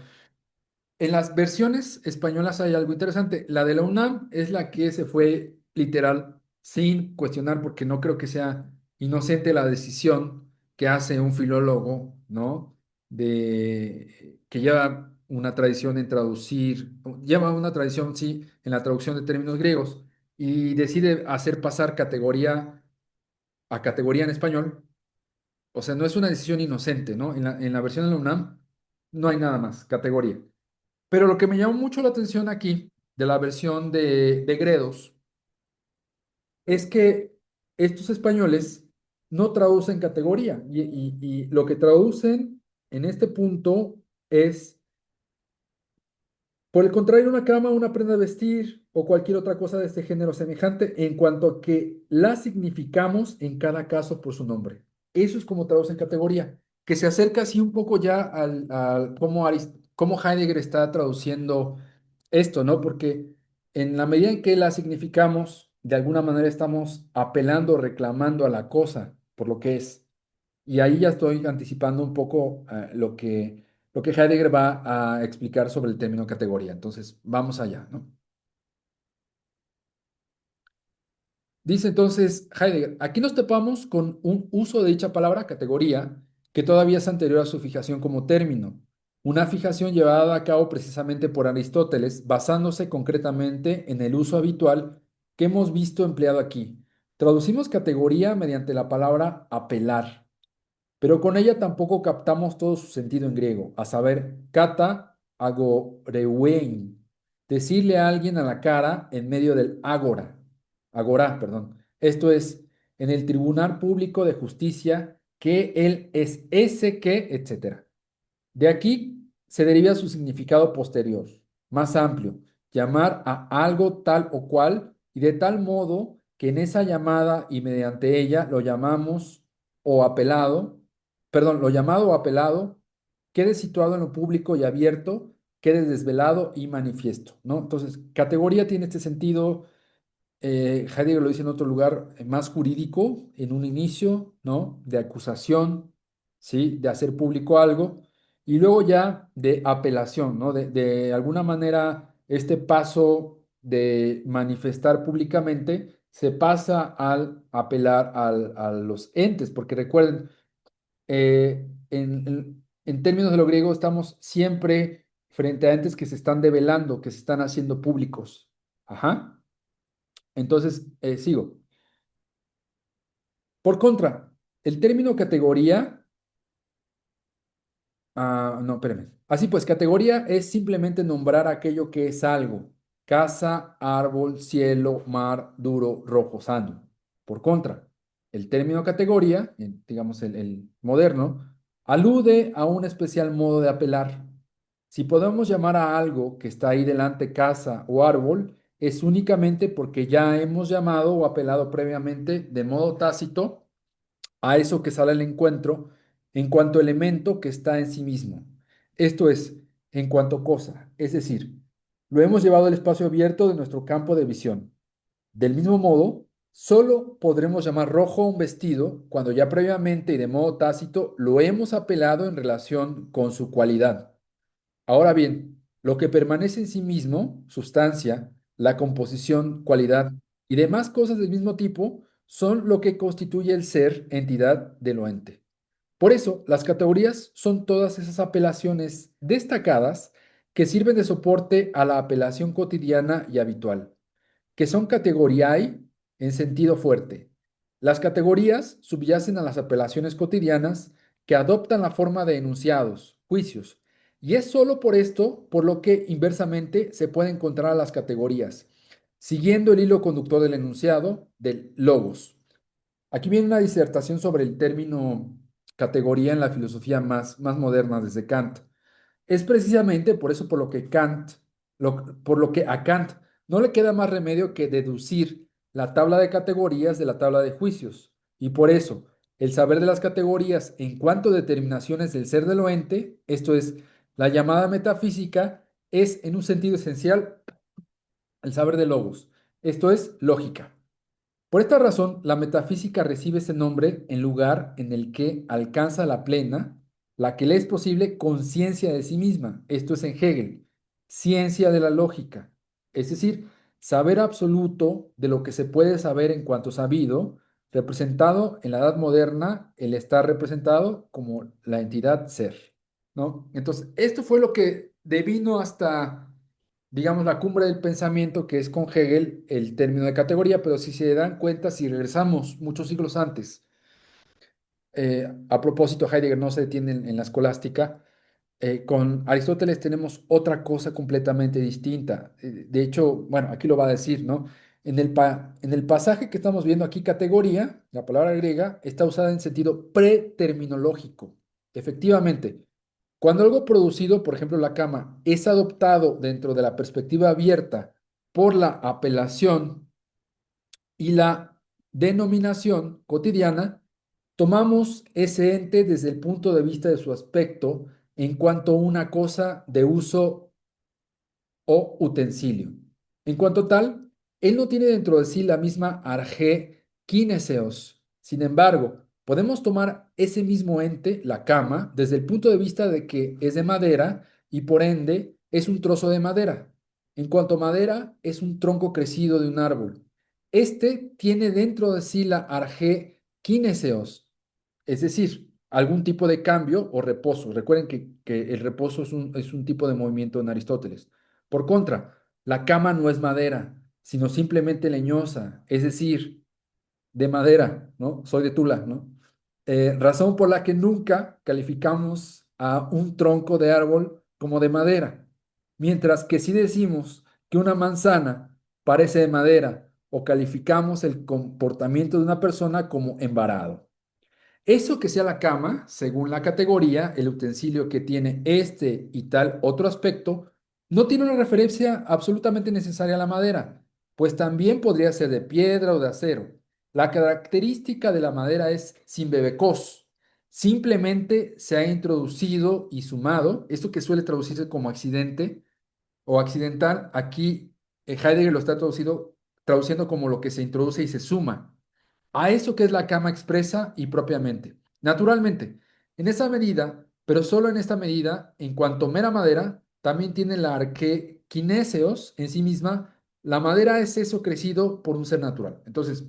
En las versiones españolas hay algo interesante. La de la UNAM es la que se fue literal sin cuestionar, porque no creo que sea inocente la decisión que hace un filólogo, ¿no? De que lleva una tradición en traducir, lleva una tradición, sí, en la traducción de términos griegos y decide hacer pasar categoría a categoría en español. O sea, no es una decisión inocente, ¿no? En la versión de la UNAM no hay nada más, categoría. Pero lo que me llamó mucho la atención aquí, de la versión de Gredos, es que estos españoles no traducen categoría y lo que traducen en este punto es por el contrario, una cama, una prenda de vestir o cualquier otra cosa de este género semejante en cuanto a que la significamos en cada caso por su nombre. Eso es como traducen categoría, que se acerca así un poco ya al cómo, cómo Heidegger está traduciendo esto, ¿no? Porque en la medida en que la significamos, de alguna manera estamos apelando, reclamando a la cosa por lo que es. Y ahí ya estoy anticipando un poco lo que Heidegger va a explicar sobre el término categoría. Entonces, vamos allá, ¿no? Dice entonces Heidegger, aquí nos topamos con un uso de dicha palabra, categoría, que todavía es anterior a su fijación como término. Una fijación llevada a cabo precisamente por Aristóteles, basándose concretamente en el uso habitual que hemos visto empleado aquí. Traducimos categoría mediante la palabra apelar, pero con ella tampoco captamos todo su sentido en griego, a saber, kata agorewein, decirle a alguien a la cara en medio del agora, agorá, perdón. Esto es, en el tribunal público de justicia, que él es ese que, etcétera. De aquí se deriva su significado posterior, más amplio, llamar a algo tal o cual y de tal modo que en esa llamada y mediante ella lo llamamos o apelado, perdón, lo llamado o apelado quede situado en lo público y abierto, quede desvelado y manifiesto, ¿no? Entonces, categoría tiene este sentido. Heidegger lo dice en otro lugar, más jurídico, en un inicio, ¿no? De acusación, ¿sí? De hacer público algo, y luego ya de apelación, ¿no? De alguna manera, este paso de manifestar públicamente se pasa al apelar a los entes, porque recuerden, en términos de lo griego, estamos siempre frente a entes que se están develando, que se están haciendo públicos. Ajá. Entonces, sigo. Por contra, el término categoría, no, espérame. Así pues, categoría es simplemente nombrar aquello que es algo. Casa, árbol, cielo, mar, duro, rojo, sano. Por contra, el término categoría, digamos el moderno, alude a un especial modo de apelar. Si podemos llamar a algo que está ahí delante casa o árbol, es únicamente porque ya hemos llamado o apelado previamente de modo tácito a eso que sale al encuentro en cuanto elemento que está en sí mismo. Esto es, en cuanto cosa, es decir, lo hemos llevado al espacio abierto de nuestro campo de visión. Del mismo modo, solo podremos llamar rojo a un vestido cuando ya previamente y de modo tácito lo hemos apelado en relación con su cualidad. Ahora bien, lo que permanece en sí mismo, sustancia, la composición, cualidad y demás cosas del mismo tipo, son lo que constituye el ser, entidad de lo ente. Por eso, las categorías son todas esas apelaciones destacadas que sirven de soporte a la apelación cotidiana y habitual, que son categoriae en sentido fuerte. Las categorías subyacen a las apelaciones cotidianas que adoptan la forma de enunciados, juicios, y es solo por esto por lo que inversamente se puede encontrar a las categorías, siguiendo el hilo conductor del enunciado del logos. Aquí viene una disertación sobre el término categoría en la filosofía más moderna desde Kant. Es precisamente por eso por lo que por lo que a Kant no le queda más remedio que deducir la tabla de categorías de la tabla de juicios. Y por eso, el saber de las categorías en cuanto a determinaciones del ser de lo ente, esto es, la llamada metafísica, es en un sentido esencial el saber de logos, esto es, lógica. Por esta razón, la metafísica recibe ese nombre en lugar en el que alcanza la plena, la que le es posible conciencia de sí misma. Esto es en Hegel, ciencia de la lógica. Es decir, saber absoluto de lo que se puede saber en cuanto sabido, representado en la edad moderna, el estar representado como la entidad ser, ¿no? Entonces, esto fue lo que devino hasta digamos, la cumbre del pensamiento, que es con Hegel el término de categoría, pero si se dan cuenta, si regresamos muchos siglos antes, a propósito, Heidegger no se detiene en la escolástica, con Aristóteles tenemos otra cosa completamente distinta. De hecho, bueno, aquí lo va a decir, ¿no? En el pasaje que estamos viendo aquí, categoría, la palabra griega, está usada en sentido preterminológico. Efectivamente, cuando algo producido, por ejemplo, la cama, es adoptado dentro de la perspectiva abierta por la apelación y la denominación cotidiana, tomamos ese ente desde el punto de vista de su aspecto en cuanto a una cosa de uso o utensilio. En cuanto tal, él no tiene dentro de sí la misma arge kineseos. Sin embargo, podemos tomar ese mismo ente, la cama, desde el punto de vista de que es de madera y por ende es un trozo de madera. En cuanto a madera, es un tronco crecido de un árbol. Este tiene dentro de sí la arge kineseos, es decir, algún tipo de cambio o reposo. Recuerden que el reposo es un tipo de movimiento en Aristóteles. Por contra, la cama no es madera, sino simplemente leñosa, es decir, de madera, ¿no? Soy de Tula, ¿no? Razón por la que nunca calificamos a un tronco de árbol como de madera, mientras que si decimos que una manzana parece de madera o calificamos el comportamiento de una persona como embarado. Eso que sea la cama, según la categoría, el utensilio que tiene este y tal otro aspecto, no tiene una referencia absolutamente necesaria a la madera, pues también podría ser de piedra o de acero. La característica de la madera es sin bebecós. Simplemente se ha introducido y sumado, esto que suele traducirse como accidente o accidental, aquí Heidegger lo está traduciendo como lo que se introduce y se suma a eso que es la cama expresa y propiamente. Naturalmente, en esa medida, pero solo en esta medida, en cuanto mera madera, también tiene la arquequinéseos en sí misma. La madera es eso crecido por un ser natural. Entonces,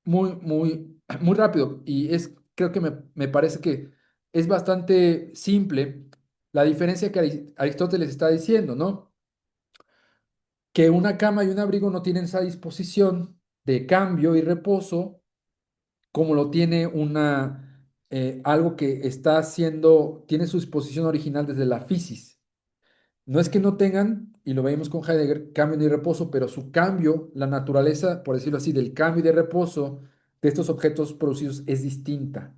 muy rápido. Y creo que me parece que es bastante simple la diferencia que Aristóteles está diciendo, ¿no? Que una cama y un abrigo no tienen esa disposición de cambio y reposo como lo tiene algo que está haciendo, tiene su disposición original desde la fisis. No es que no tengan, y lo vemos con Heidegger, cambio ni reposo, pero su cambio, la naturaleza, por decirlo así, del cambio y de reposo de estos objetos producidos es distinta.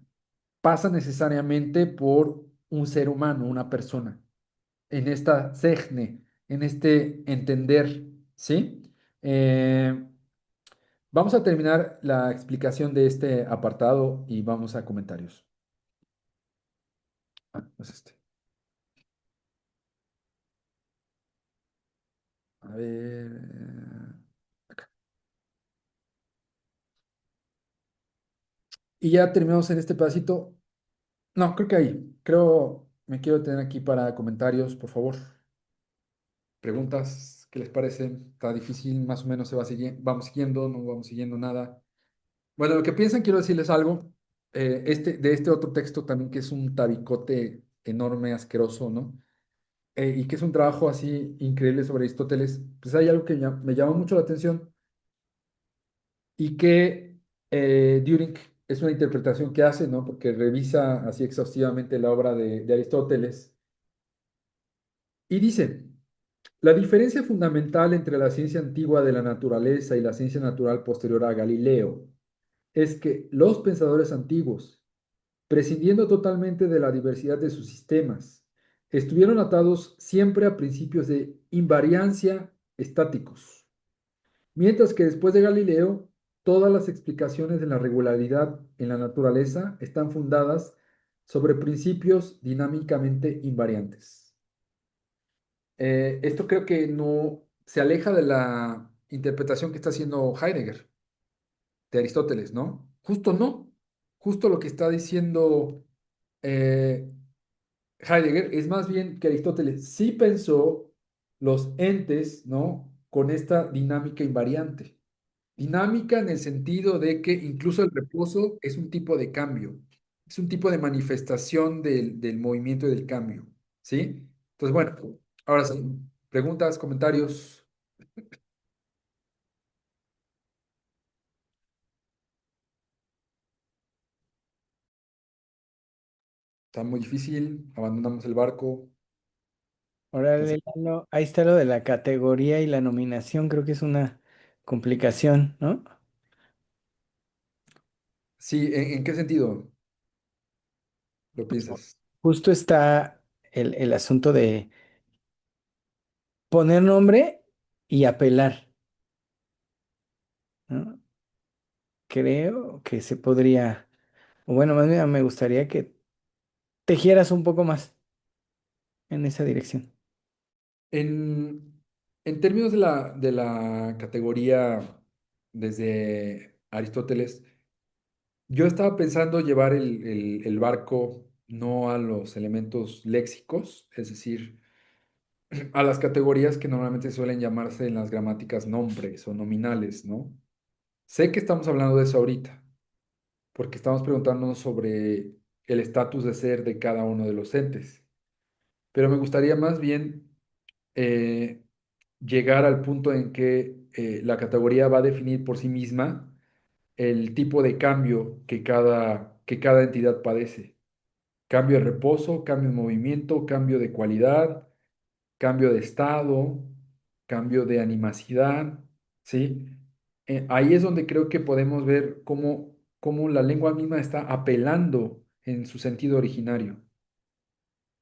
Pasa necesariamente por un ser humano, una persona, en esta sejne, en este entender, ¿sí? Eh, Vamos a terminar la explicación de este apartado y vamos a comentarios. No es este. A ver. Y ya terminamos en este pedacito. No, creo que ahí. Creo, me quiero tener aquí para comentarios, por favor. Preguntas, ¿qué les parece? Está difícil, más o menos se va siguiendo, vamos siguiendo, no vamos siguiendo nada. Bueno, lo que piensan, quiero decirles algo. De este otro texto también, que es un tabicote enorme, asqueroso, ¿no? Y que es un trabajo así increíble sobre Aristóteles, pues hay algo que me llama mucho la atención y que Düring es una interpretación que hace, ¿no? Porque revisa así exhaustivamente la obra de Aristóteles y dice, la diferencia fundamental entre la ciencia antigua de la naturaleza y la ciencia natural posterior a Galileo es que los pensadores antiguos, prescindiendo totalmente de la diversidad de sus sistemas, estuvieron atados siempre a principios de invariancia estáticos, mientras que después de Galileo, todas las explicaciones de la regularidad en la naturaleza están fundadas sobre principios dinámicamente invariantes. Esto creo que no se aleja de la interpretación que está haciendo Heidegger de Aristóteles, ¿no? Justo no. Justo lo que está diciendo eh, Heidegger es más bien que Aristóteles sí pensó los entes, ¿no? Con esta dinámica invariante. Dinámica en el sentido de que incluso el reposo es un tipo de cambio, es un tipo de manifestación del movimiento y del cambio, ¿sí? Entonces, bueno, ahora sí, preguntas, comentarios. Está muy difícil, abandonamos el barco. Órale, Lalo, ahí está lo de la categoría y la nominación, creo que es una complicación, ¿no? Sí, en qué sentido lo piensas? Justo está el asunto de poner nombre y apelar, ¿no? Creo que se podría, o bueno, más bien me gustaría que tejieras un poco más en esa dirección. En, en términos de la categoría desde Aristóteles, yo estaba pensando llevar el barco no a los elementos léxicos, es decir, a las categorías que normalmente suelen llamarse en las gramáticas nombres o nominales, ¿no? Sé que estamos hablando de eso ahorita, porque estamos preguntándonos sobre el estatus de ser de cada uno de los entes, pero me gustaría más bien eh, llegar al punto en que la categoría va a definir por sí misma el tipo de cambio que cada entidad padece. Cambio de reposo, cambio de movimiento, cambio de cualidad, cambio de estado, cambio de animacidad, ¿sí? ahí es donde creo que podemos ver cómo la lengua misma está apelando en su sentido originario,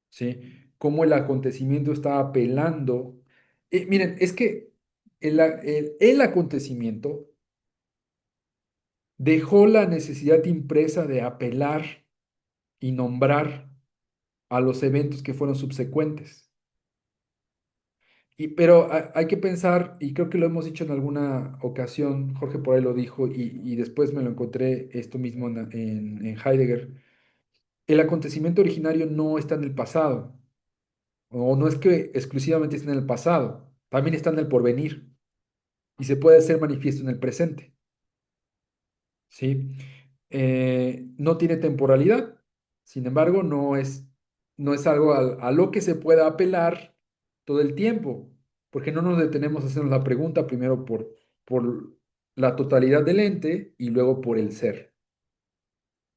¿sí? Cómo el acontecimiento está apelando. Miren, es que el acontecimiento dejó la necesidad impresa de apelar y nombrar a los eventos que fueron subsecuentes. Pero hay que pensar, y creo que lo hemos dicho en alguna ocasión, Jorge por ahí lo dijo, y después me lo encontré esto mismo en Heidegger, el acontecimiento originario no está en el pasado, o no es que exclusivamente esté en el pasado, también está en el porvenir, y se puede hacer manifiesto en el presente, ¿sí? No tiene temporalidad, sin embargo, no es algo a lo que se pueda apelar todo el tiempo, porque no nos detenemos a hacernos la pregunta primero por la totalidad del ente y luego por el ser.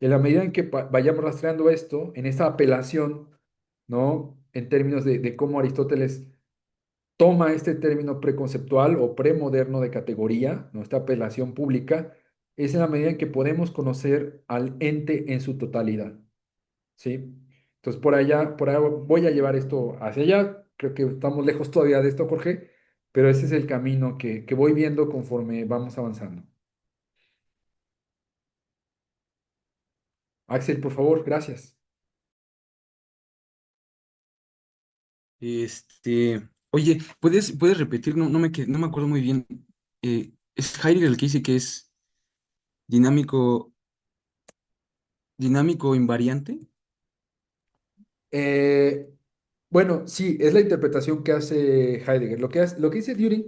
En la medida en que vayamos rastreando esto, en esa apelación, ¿no? En términos de cómo Aristóteles toma este término preconceptual o premoderno de categoría, nuestra apelación pública, es en la medida en que podemos conocer al ente en su totalidad, ¿sí? Entonces, por allá voy a llevar esto hacia allá. Creo que estamos lejos todavía de esto, Jorge, pero ese es el camino que voy viendo conforme vamos avanzando. Axel, por favor, gracias. Oye, ¿puedes repetir? No, no me acuerdo muy bien. ¿Es Heidegger el que dice que es dinámico, dinámico invariante? Eh, bueno, sí, es la interpretación que hace Heidegger. Lo que dice Düring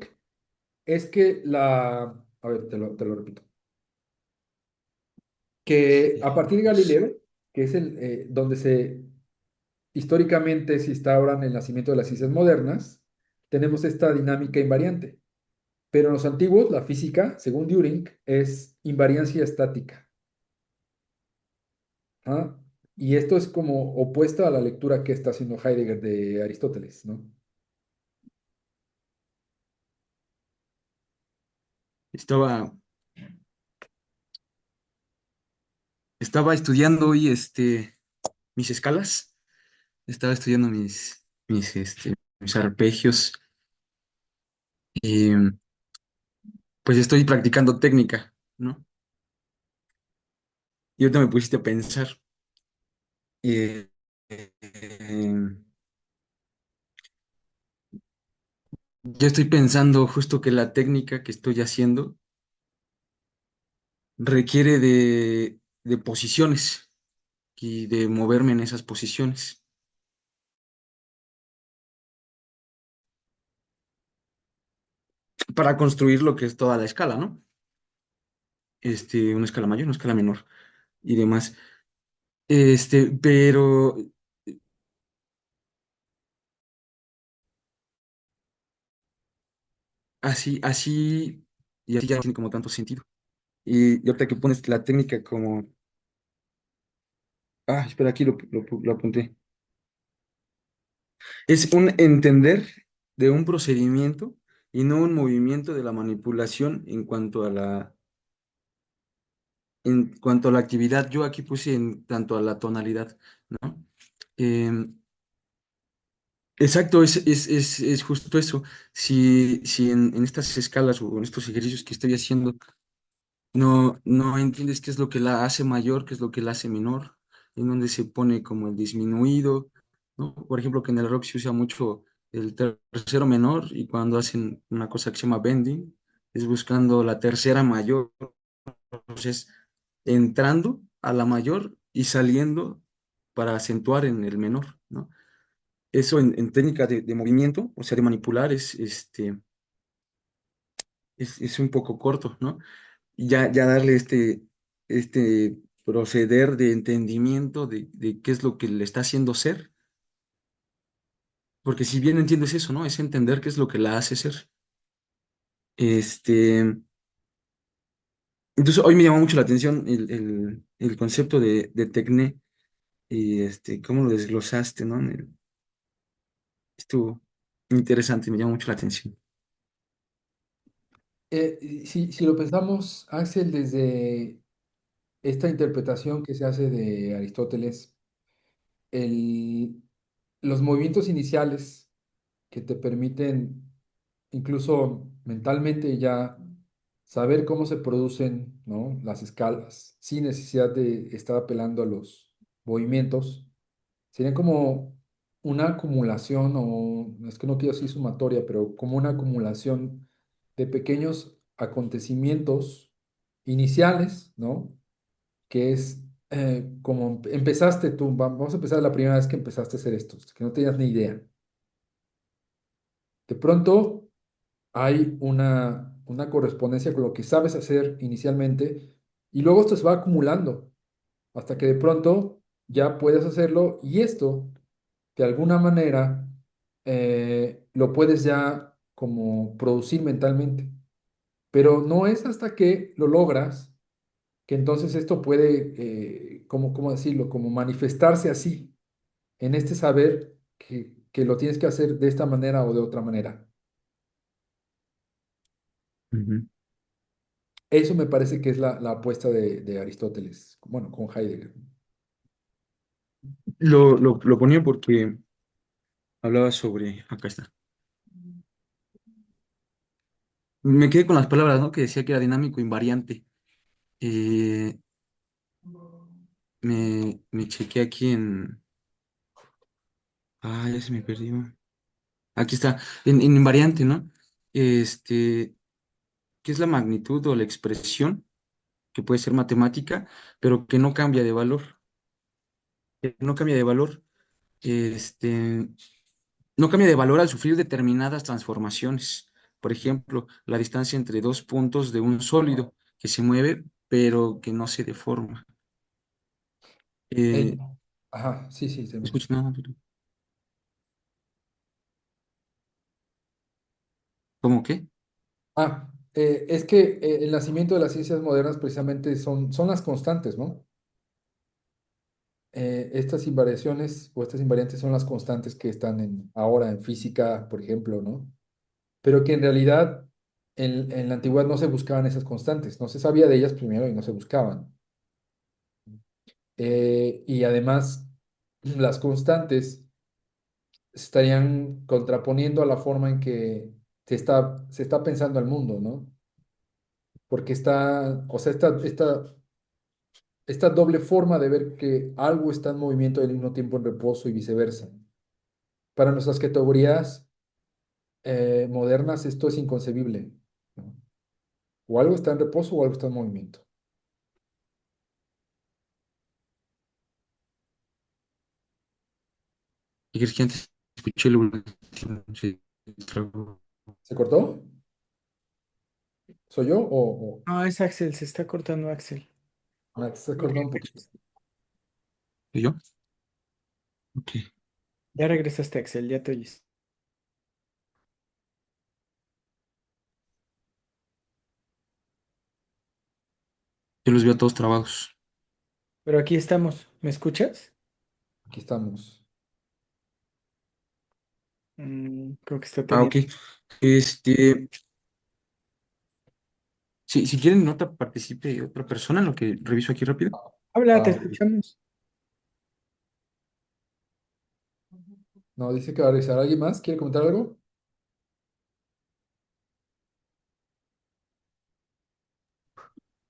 es que a ver, te lo repito. Que a partir de Galileo, que es donde históricamente se instauran el nacimiento de las ciencias modernas, tenemos esta dinámica invariante. Pero en los antiguos, la física, según Düring, es invariancia estática. ¿Ah? Y esto es como opuesta a la lectura que está haciendo Heidegger de Aristóteles, ¿no? Estaba, estaba estudiando hoy mis escalas, estaba estudiando mis arpegios y pues estoy practicando técnica, ¿no? Y ahorita me pusiste a pensar. eh, eh, yo estoy pensando justo que la técnica que estoy haciendo requiere de posiciones y de moverme en esas posiciones para construir lo que es toda la escala, ¿no? Una escala mayor, una escala menor y demás. Pero así, y así ya no tiene como tanto sentido. Y ahorita que pones la técnica como, espera, aquí lo apunté. Es un entender de un procedimiento y no un movimiento de la manipulación en cuanto a la actividad. Yo aquí puse en tanto a la tonalidad, ¿no? Em, exacto, es justo eso. Si en estas escalas o en estos ejercicios que estoy haciendo no entiendes qué es lo que la hace mayor, qué es lo que la hace menor, en donde se pone como el disminuido, ¿no? Por ejemplo, que en el rock se usa mucho el tercero menor y cuando hacen una cosa que se llama bending, es buscando la tercera mayor, entonces entrando a la mayor y saliendo para acentuar en el menor, ¿no? Eso en técnica de movimiento, o sea, de manipular, es un poco corto, ¿no? Ya darle este proceder de entendimiento de qué es lo que le está haciendo ser, porque si bien entiendes eso, ¿no? Es entender qué es lo que la hace ser. Este, entonces, hoy me llamó mucho la atención el concepto de tecné y cómo lo desglosaste, ¿no? Estuvo interesante, me llamó mucho la atención. Si lo pensamos, Axel, desde esta interpretación que se hace de Aristóteles, el- los movimientos iniciales que te permiten incluso mentalmente ya saber cómo se producen, ¿no? Las escalas sin necesidad de estar apelando a los movimientos, serían como una acumulación, o es que no quiero decir sumatoria, pero como una acumulación de pequeños acontecimientos iniciales, ¿no? Que es como empezaste tú, vamos a empezar la primera vez que empezaste a hacer esto, que no tenías ni idea. De pronto hay una correspondencia con lo que sabes hacer inicialmente y luego esto se va acumulando hasta que de pronto ya puedes hacerlo y esto, de alguna manera, lo puedes ya como producir mentalmente. Pero no es hasta que lo logras que entonces esto puede, ¿cómo decirlo? Como manifestarse así, en este saber que lo tienes que hacer de esta manera o de otra manera. Ujú. Eso me parece que es la apuesta de Aristóteles, bueno, con Heidegger. Lo ponía porque hablaba sobre, acá está. Me quedé con las palabras, ¿no? Que decía que era dinámico invariante. Eh, me chequé aquí en... Ah, ya se me perdió. Aquí está, en invariante, ¿no? Este, ¿qué es la magnitud o la expresión? Que puede ser matemática, pero que no cambia de valor. Que no cambia de valor. Este, no cambia de valor al sufrir determinadas transformaciones. Por ejemplo, la distancia entre dos puntos de un sólido que se mueve, pero que no se deforma. El, Eh, ajá, sí, sí, escucha, no, ¿cómo qué? es que el nacimiento de las ciencias modernas precisamente son las constantes, ¿no? Estas invariaciones o estas invariantes son las constantes que están ahora en física, por ejemplo, ¿no? Pero que en realidad en la antigüedad no se buscaban esas constantes, no se sabía de ellas primero y no se buscaban. Y además, las constantes se estarían contraponiendo a la forma en que se está pensando el mundo, ¿no? Porque o sea, esta doble forma de ver que algo está en movimiento y al mismo tiempo en reposo y viceversa. Para nuestras categorías modernas esto es inconcebible, ¿no? O algo está en reposo o algo está en movimiento. ¿Y crees que antes escuché lo último? Sí, trabó. ¿Se cortó? ¿Soy yo o... No, es Axel, se está cortando Axel. Te estás cortando un poquito. ¿Y yo? Ok. Ya regresaste, Axel, ya te oyes. Yo los veo todos trabados. Pero aquí estamos. ¿Me escuchas? Aquí estamos. Creo que está Ah, teniendo. ok. Este, si quieren nota participe otra persona en lo que reviso aquí rápido. Habla, te Ok. escuchamos. No, dice que va a revisar. ¿Alguien más quiere comentar algo?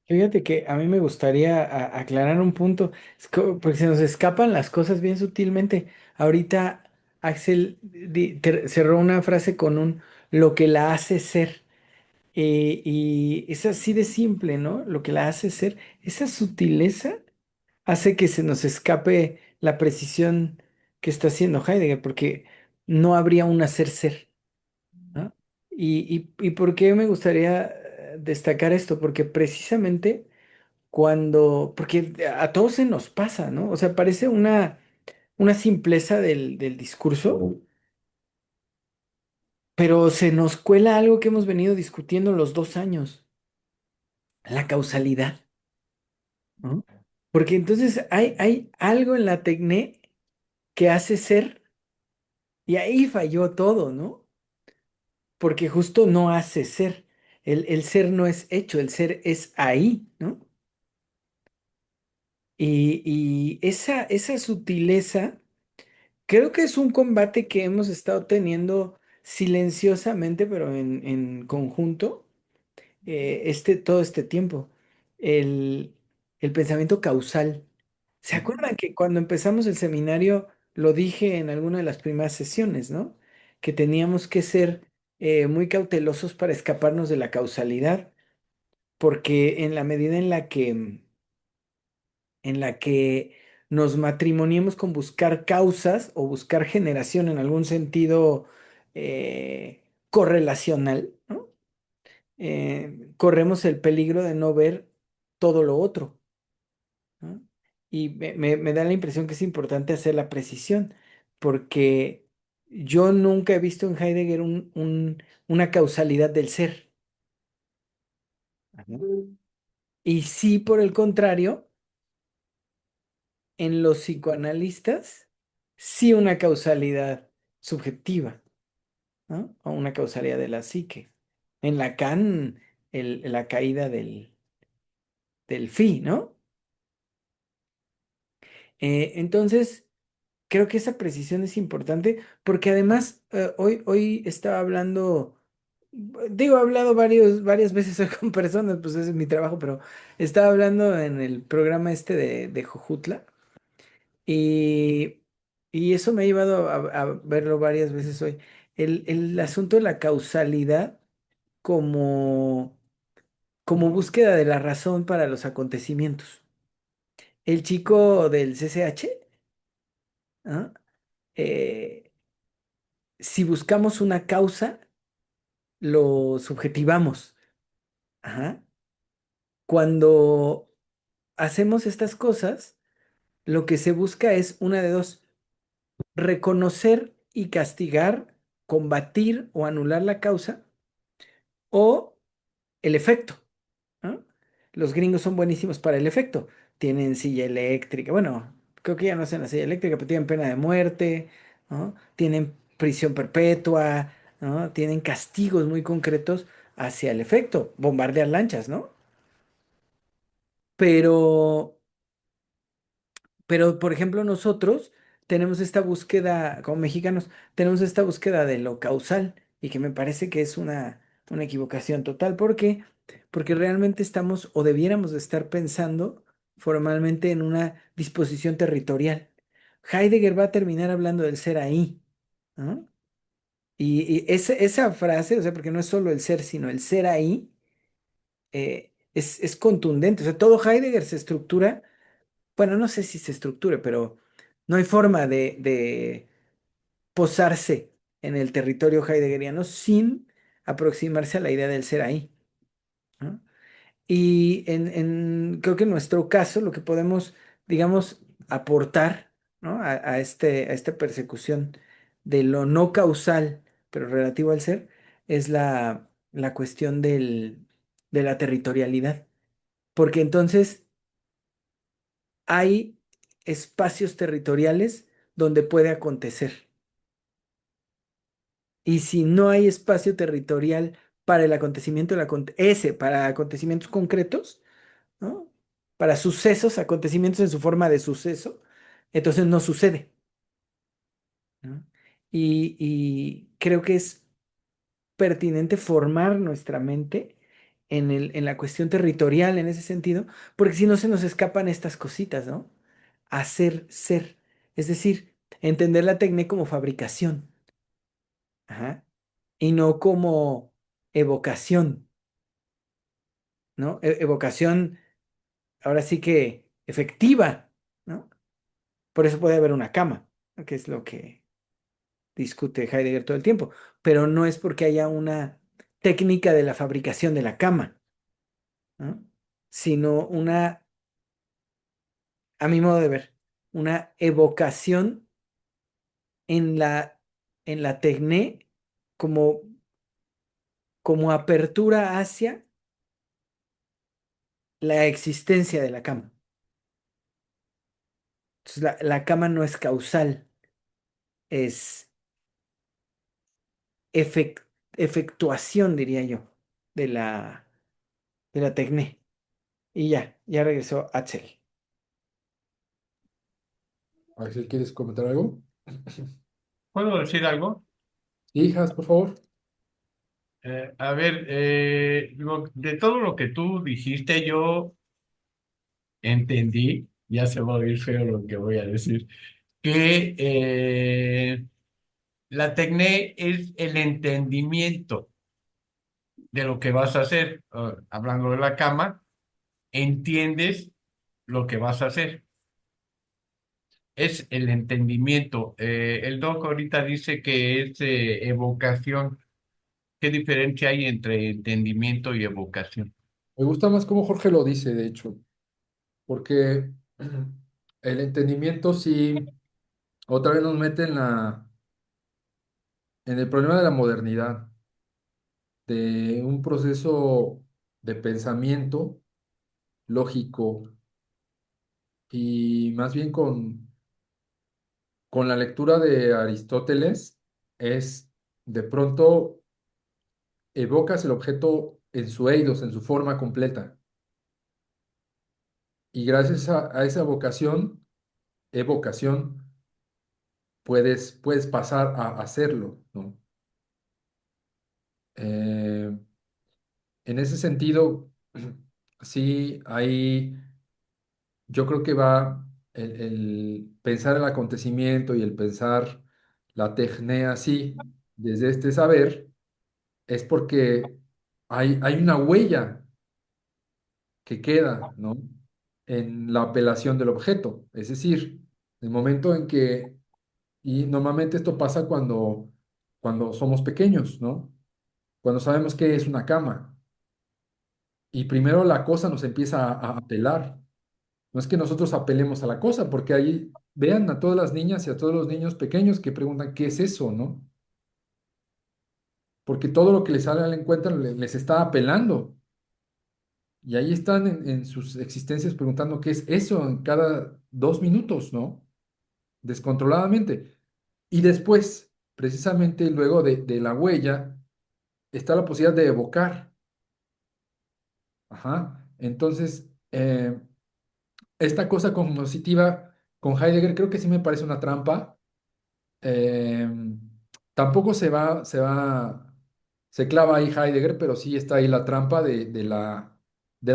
Fíjate que a mí me gustaría aclarar un punto, porque se nos escapan las cosas bien sutilmente. Ahorita Axel cerró una frase con un lo que la hace ser. Y es así de simple, ¿no? Lo que la hace ser, esa sutileza hace que se nos escape la precisión que está haciendo Heidegger, porque no habría un hacer ser, ¿no? ¿Y por qué me gustaría destacar esto? Porque precisamente porque a todos se nos pasa, ¿no? O sea, parece una simpleza del discurso, pero se nos cuela algo que hemos venido discutiendo los 2 años, la causalidad, ¿no? Porque entonces hay algo en la tecné que hace ser, y ahí falló todo, ¿no? Porque justo no hace ser. El ser no es hecho, el ser es ahí, ¿no? Y esa sutileza, creo que es un combate que hemos estado teniendo silenciosamente, pero en conjunto, todo este tiempo. El, el pensamiento causal. ¿Se acuerdan que cuando empezamos el seminario, lo dije en alguna de las primeras sesiones, ¿no? Que teníamos que ser muy cautelosos para escaparnos de la causalidad, porque en la medida en la que nos matrimoniemos con buscar causas o buscar generación en algún sentido correlacional, ¿no? Corremos el peligro de no ver todo lo otro, ¿no? Y me da la impresión que es importante hacer la precisión, porque yo nunca he visto en Heidegger una causalidad del ser. Ajá. Y sí, por el contrario, en los psicoanalistas, sí una causalidad subjetiva, ¿no? O una causalidad de la psique. En Lacan, la caída del fi, ¿no? Entonces, creo que esa precisión es importante porque además hoy estaba hablando, digo, he hablado varias veces hoy con personas, pues ese es mi trabajo, pero estaba hablando en el programa este de Jojutla. Y, y eso me ha llevado a verlo varias veces hoy. El asunto de la causalidad como, como búsqueda de la razón para los acontecimientos. El chico del CCH, ¿ah? Eh, si buscamos una causa, lo subjetivamos. Ajá. Cuando hacemos estas cosas, lo que se busca es una de dos: reconocer y castigar, combatir o anular la causa, o el efecto, ¿no? Los gringos son buenísimos para el efecto. Tienen silla eléctrica, bueno, creo que ya no hacen la silla eléctrica, pero tienen pena de muerte, ¿no? Tienen prisión perpetua, ¿no? Tienen castigos muy concretos hacia el efecto, bombardear lanchas, ¿no? Pero por ejemplo, nosotros tenemos esta búsqueda, como mexicanos, tenemos esta búsqueda de lo causal y que me parece que es una equivocación total. ¿Por qué? Porque realmente estamos o debiéramos de estar pensando formalmente en una disposición territorial. Heidegger va a terminar hablando del ser ahí, ¿no? Y esa frase, o sea, porque no es solo el ser, sino el ser ahí, es contundente. O sea, todo Heidegger se estructura, bueno, no sé si se estructure, pero no hay forma de posarse en el territorio heideggeriano sin aproximarse a la idea del ser ahí, ¿no? Y creo que en nuestro caso lo que podemos, digamos, aportar, ¿no? A esta persecución de lo no causal, pero relativo al ser, es la cuestión de la territorialidad. Porque entonces hay espacios territoriales donde puede acontecer. Y si no hay espacio territorial para el acontecimiento, para acontecimientos concretos, ¿no? Para sucesos, acontecimientos en su forma de suceso, entonces no sucede, ¿no? Y creo que es pertinente formar nuestra mente en la cuestión territorial en ese sentido, porque si no se nos escapan estas cositas, ¿no? Hacer ser, es decir, entender la técnica como fabricación, ajá, y no como evocación, ¿no? Evocación, ahora sí que efectiva, ¿no? Por eso puede haber una cama, ¿no? Que es lo que discute Heidegger todo el tiempo, pero no es porque haya una técnica de la fabricación de la cama, ¿no? Sino a mi modo de ver, una evocación en la tecné como, como apertura hacia la existencia de la cama. Entonces, la cama no es causal, es efec- efectuación, diría yo. de la Tecné. Y ya regresó Axel. Axel, ¿quieres comentar algo? ¿Puedo decir algo? Hijas, por favor. A ver, de todo lo que tú dijiste, yo entendí, ya se va a oír feo lo que voy a decir, que la tecné es el entendimiento de lo que vas a hacer. Hablando de la cama, entiendes lo que vas a hacer. Es el entendimiento. El doc ahorita dice que es evocación. ¿Qué diferencia hay entre entendimiento y evocación? Me gusta más cómo Jorge lo dice, de hecho, porque el entendimiento sí, otra vez nos mete en el problema de la modernidad, de un proceso de pensamiento lógico y más bien con la lectura de Aristóteles es de pronto evocas el objeto en su eidos, en su forma completa. Y gracias a esa evocación, puedes pasar a hacerlo, ¿no? Eh, en ese sentido, sí, ahí yo creo que va el pensar el acontecimiento y el pensar la tecné así, desde este saber, es porque hay una huella que queda, ¿no? En la apelación del objeto. Es decir, el momento en que, y normalmente esto pasa cuando somos pequeños, ¿no? Cuando sabemos que es una cama y primero la cosa nos empieza a apelar. No es que nosotros apelemos a la cosa, porque ahí vean a todas las niñas y a todos los niños pequeños que preguntan qué es eso, ¿no? Porque todo lo que les sale al encuentro les está apelando. Y ahí están en sus existencias preguntando qué es eso en cada 2 minutos, ¿no? Descontroladamente. Y después, precisamente luego de la huella, está la posibilidad de evocar. Ajá. Entonces, esta cosa cognitiva con Heidegger creo que sí me parece una trampa. Eh, Tampoco se clava ahí Heidegger, pero sí está ahí la trampa de la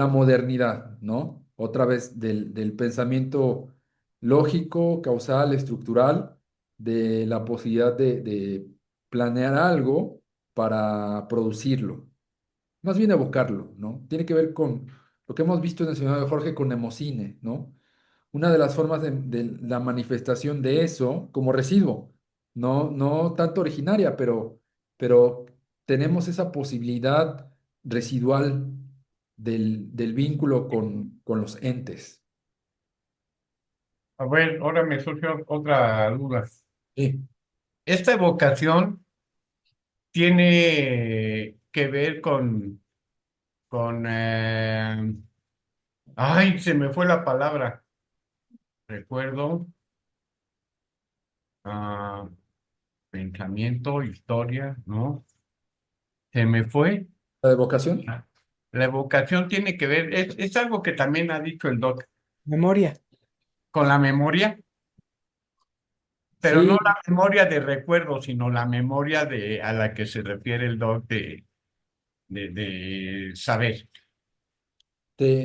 modernidad, ¿no? Otra vez del pensamiento lógico, causal, estructural, de la posibilidad de planear algo para producirlo, más bien evocarlo, ¿no? Tiene que ver con lo que hemos visto en el Señor de Jorge con Nemocine, ¿no? Una de las formas de la manifestación de eso como residuo, no tanto originaria, pero tenemos esa posibilidad residual del vínculo con los entes. A ver, ahora me surgió otra duda. Sí. ¿Esta evocación tiene que ver con ay, se me fue la palabra. Recuerdo, ah, pensamiento, historia, ¿no? Se me fue. ¿La evocación? La evocación tiene que ver, es algo que también ha dicho el doc, Memoria. con la memoria, pero no Sí, la memoria de recuerdo, sino la memoria a la que se refiere el doc de saber.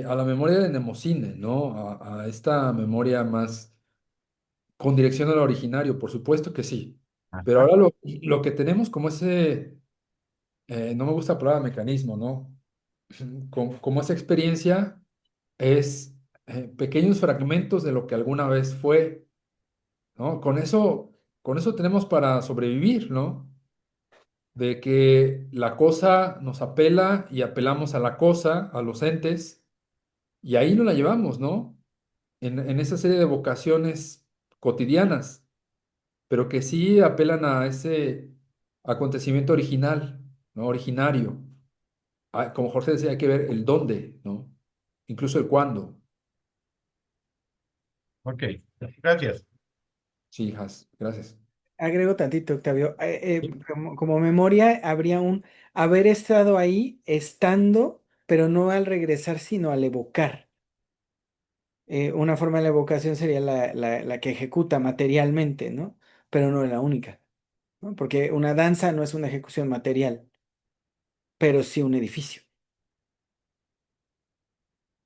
a la memoria de Nemocine, ¿no? A esta memoria más con dirección al originario, por supuesto que sí. Pero Ajá. ahora lo que tenemos como ese, no me gusta la palabra mecanismo, ¿no? Como esa experiencia es pequeños fragmentos de lo que alguna vez fue, ¿no? Con eso tenemos para sobrevivir, ¿no? De que la cosa nos apela y apelamos a la cosa, a los entes, y ahí nos la llevamos, ¿no? En esa serie de vocaciones cotidianas, pero que sí apelan a ese acontecimiento original, ¿no? Originario. Como Jorge decía, hay que ver el dónde, ¿no? Incluso el cuándo. Ok, gracias. Sí, Has, gracias. agrego tantito, Octavio. Como memoria, habría un haber estado ahí, estando, pero no al regresar, sino al evocar. Una forma de la evocación sería la que ejecuta materialmente, ¿no? Pero no es la única, ¿no? Porque una danza no es una ejecución material, pero sí un edificio.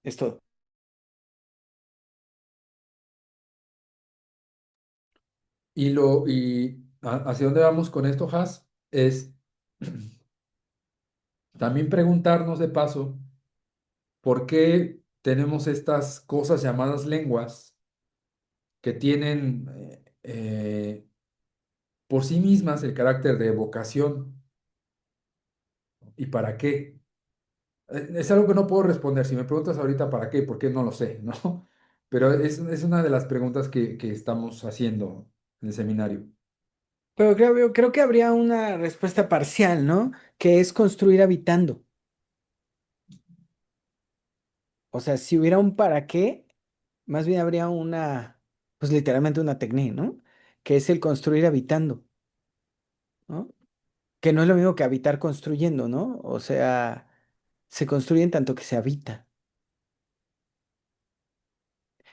Es todo. Hacia dónde vamos con esto, Has, es también preguntarnos de paso por qué tenemos estas cosas llamadas lenguas que tienen por sí mismas el carácter de evocación y para qué. Es algo que no puedo responder. Si me preguntas ahorita para qué, por qué no lo sé, ¿no? Pero es una de las preguntas que estamos haciendo en el seminario. Pero creo que habría una respuesta parcial, ¿no? Que es construir habitando. O sea, si hubiera un para qué, más bien habría pues literalmente una técnica, ¿no? Que es el construir habitando, ¿no? Que no es lo mismo que habitar construyendo, ¿no? O sea, se construye en tanto que se habita.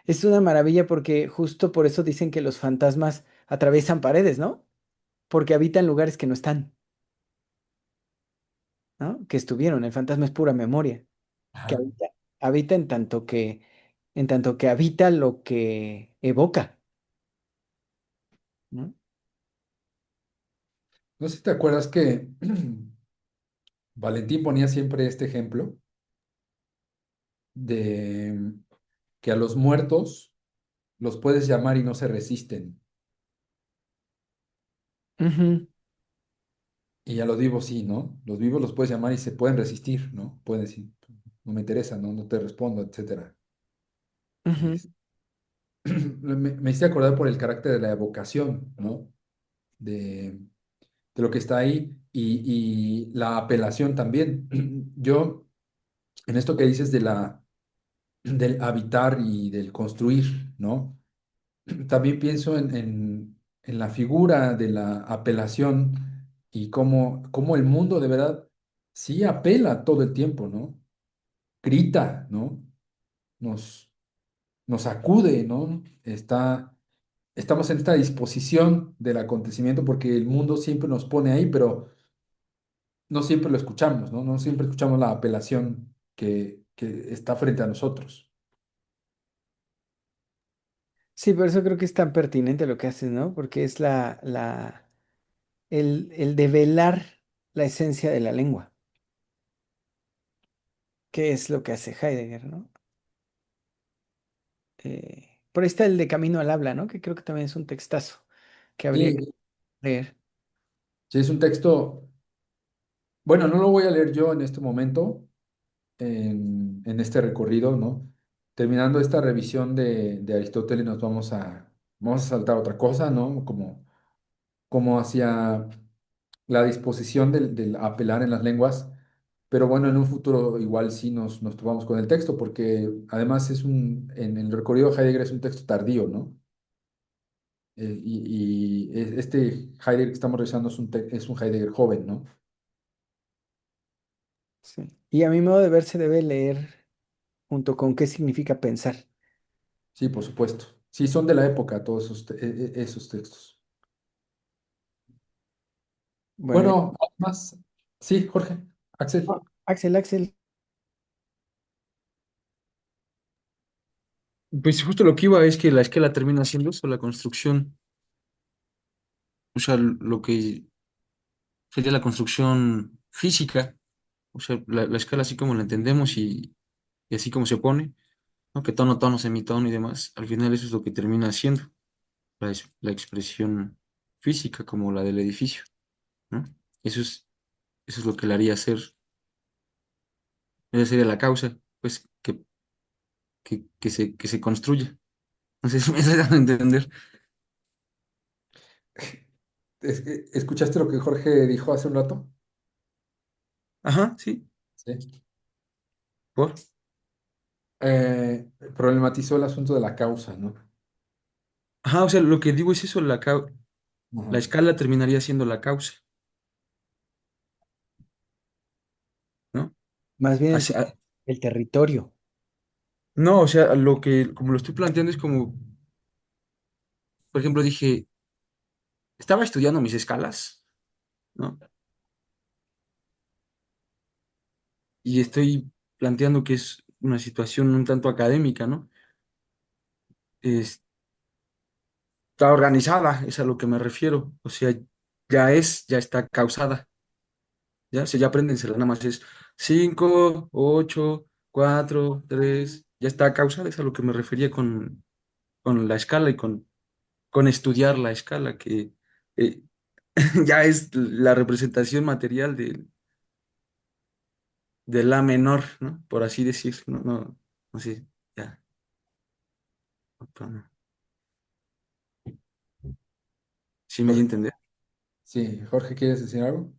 Es una maravilla porque justo por eso dicen que los fantasmas atraviesan paredes, ¿no? Porque habitan lugares que no están, ¿no? Que estuvieron. El fantasma es pura memoria, que Ajá. habita en tanto que habita lo que evoca, ¿no? No sé si te acuerdas que Valentín ponía siempre este ejemplo de que a los muertos los puedes llamar y no se resisten. Ujú, Y a los vivos sí, ¿no? Los vivos los puedes llamar y se pueden resistir, ¿no? Pueden decir, no me interesa, ¿no? No te respondo, etcétera. ujú. Es- me hice acordar por el carácter de la evocación, ¿no? De, de lo que está ahí y la apelación también. Yo, en esto que dices del habitar y del construir, ¿no? También pienso en la figura de la apelación y cómo el mundo de verdad sí apela todo el tiempo, ¿no? Grita, ¿no? Nos, nos acude, ¿no? Estamos en esta disposición del acontecimiento porque el mundo siempre nos pone ahí, pero no siempre lo escuchamos, ¿no? No siempre escuchamos la apelación que está frente a nosotros. Sí, por eso creo que es tan pertinente lo que haces, ¿no? Porque es el develar la esencia de la lengua, que es lo que hace Heidegger, ¿no? Por ahí está el de Camino al Habla, ¿no? Que creo que también es un textazo que habría que Sí, leer. sí, es un texto, bueno, no lo voy a leer yo en este momento, en este recorrido, ¿no? Terminando esta revisión de Aristóteles, vamos a saltar a otra cosa, ¿no? Como hacia la disposición del apelar en las lenguas, pero bueno, en un futuro igual sí nos topamos con el texto, porque además en el recorrido de Heidegger es un texto tardío, ¿no? Este Heidegger que estamos revisando es un Heidegger joven, ¿no? Sí. Y a mi modo de ver se debe leer junto con qué significa pensar. Sí, por supuesto. Sí, son de la época todos esos textos. Bueno, Bueno, además, sí, Jorge, Axel. Axel, Pues justo lo que iba es que la escala termina siendo eso, la construcción, o sea, lo que sería la construcción física, o sea, la escala así como la entendemos y así como se pone, ¿no? Que tono, tono, semitono y demás, al final eso es lo que termina siendo la expresión física como la del edificio, ¿no? Eso es, eso es lo que le haría ser, esa sería la causa, pues, que se construya. No sé si me estoy dando a entender. ¿Escuchaste lo que Jorge dijo hace un rato? Ajá, sí, Sí. por. Problematizó el asunto de la causa, ¿no? Ajá, o sea, lo que digo es eso, Ajá. La escala terminaría siendo la causa, ¿no? Más bien Así- a- el territorio. no, o sea, como lo estoy planteando es como, por ejemplo, dije, estaba estudiando mis escalas, ¿no? Y estoy planteando que es una situación un tanto académica, ¿no? Está organizada, es a lo que me refiero. O sea, ya está causada, ¿ya? O sea, ya apréndensela, nada más es 5, 8, 4, 3, ya está causada, es a lo que me refería con la escala y con estudiar la escala, que eh, ya es la representación material de la menor, ¿no? Por así decir, no, no, no sé, ya. ¿Sí me di a Jorge, entender? sí, Jorge, ¿quieres decir algo?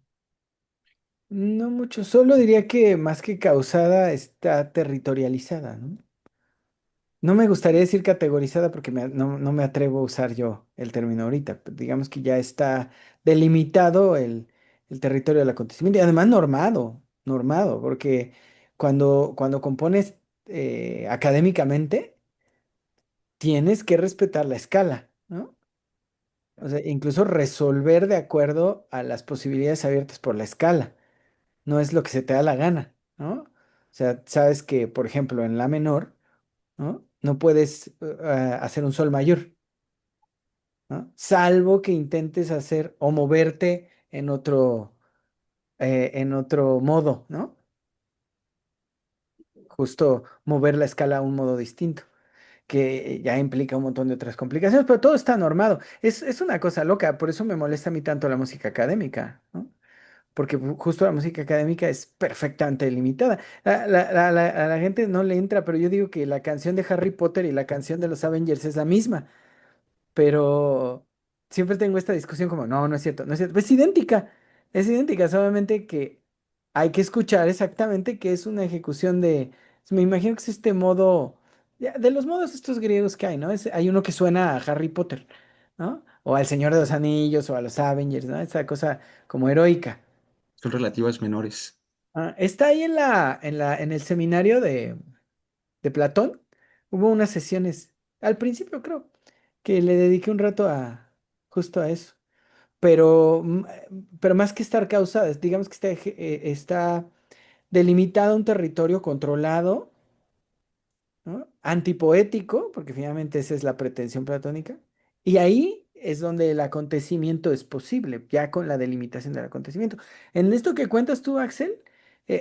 No mucho, solo diría que más que causada está territorializada, ¿no? No me gustaría decir categorizada porque no me atrevo a usar yo el término ahorita, pero digamos que ya está delimitado el territorio del acontecimiento y además normado, porque cuando compones académicamente, tienes que respetar la escala, ¿no? O sea, incluso resolver de acuerdo a las posibilidades abiertas por la escala. No es lo que se te da la gana, ¿no? O sea, sabes que, por ejemplo, en la menor, ¿no? No puedes hacer un sol mayor, ¿no? Salvo que intentes hacer o moverte en otro modo, ¿no? Justo mover la escala a un modo distinto, que ya implica un montón de otras complicaciones, pero todo está normado. Es una cosa loca, por eso me molesta a mí tanto la música académica, ¿no? Porque justo la música académica es perfectamente limitada. A la gente no le entra, pero yo digo que la canción de Harry Potter y la canción de los Avengers es la misma, pero siempre tengo esta discusión como, no, no es cierto, no es cierto. Pues es idéntica, solamente que hay que escuchar exactamente que es una ejecución me imagino que es este modo, de los modos estos griegos que hay, ¿no? Hay uno que suena a Harry Potter, ¿no? O al Señor de los Anillos o a los Avengers, ¿no? Esa cosa como heroica. Son relativas menores. Está ahí en el seminario de Platón. Hubo unas sesiones, al principio creo, que le dediqué un rato justo a eso. Pero, pero más que estar causadas, digamos que está delimitado un territorio controlado, ¿no? Antipoético, porque finalmente esa es la pretensión platónica. Y ahí es donde el acontecimiento es posible, ya con la delimitación del acontecimiento. En esto que cuentas tú, Axel,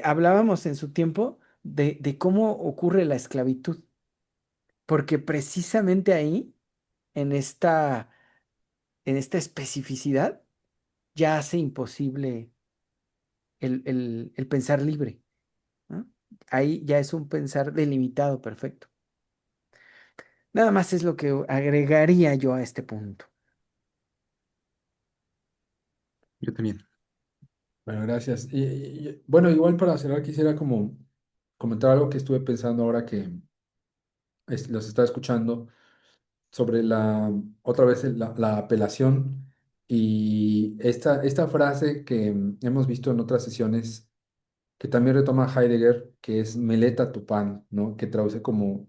hablábamos en su tiempo de cómo ocurre la esclavitud, porque precisamente ahí, en en esta especificidad, ya hace imposible el pensar libre, ¿no? Ahí ya es un pensar delimitado, perfecto. Nada más es lo que agregaría yo a este punto. Yo también. Bueno, gracias. Bueno, igual para cerrar quisiera como comentar algo que estuve pensando ahora que los estaba escuchando sobre otra vez la apelación y esta frase que hemos visto en otras sesiones que también retoma Heidegger, que es meleta tu pan, ¿no? Que traduce como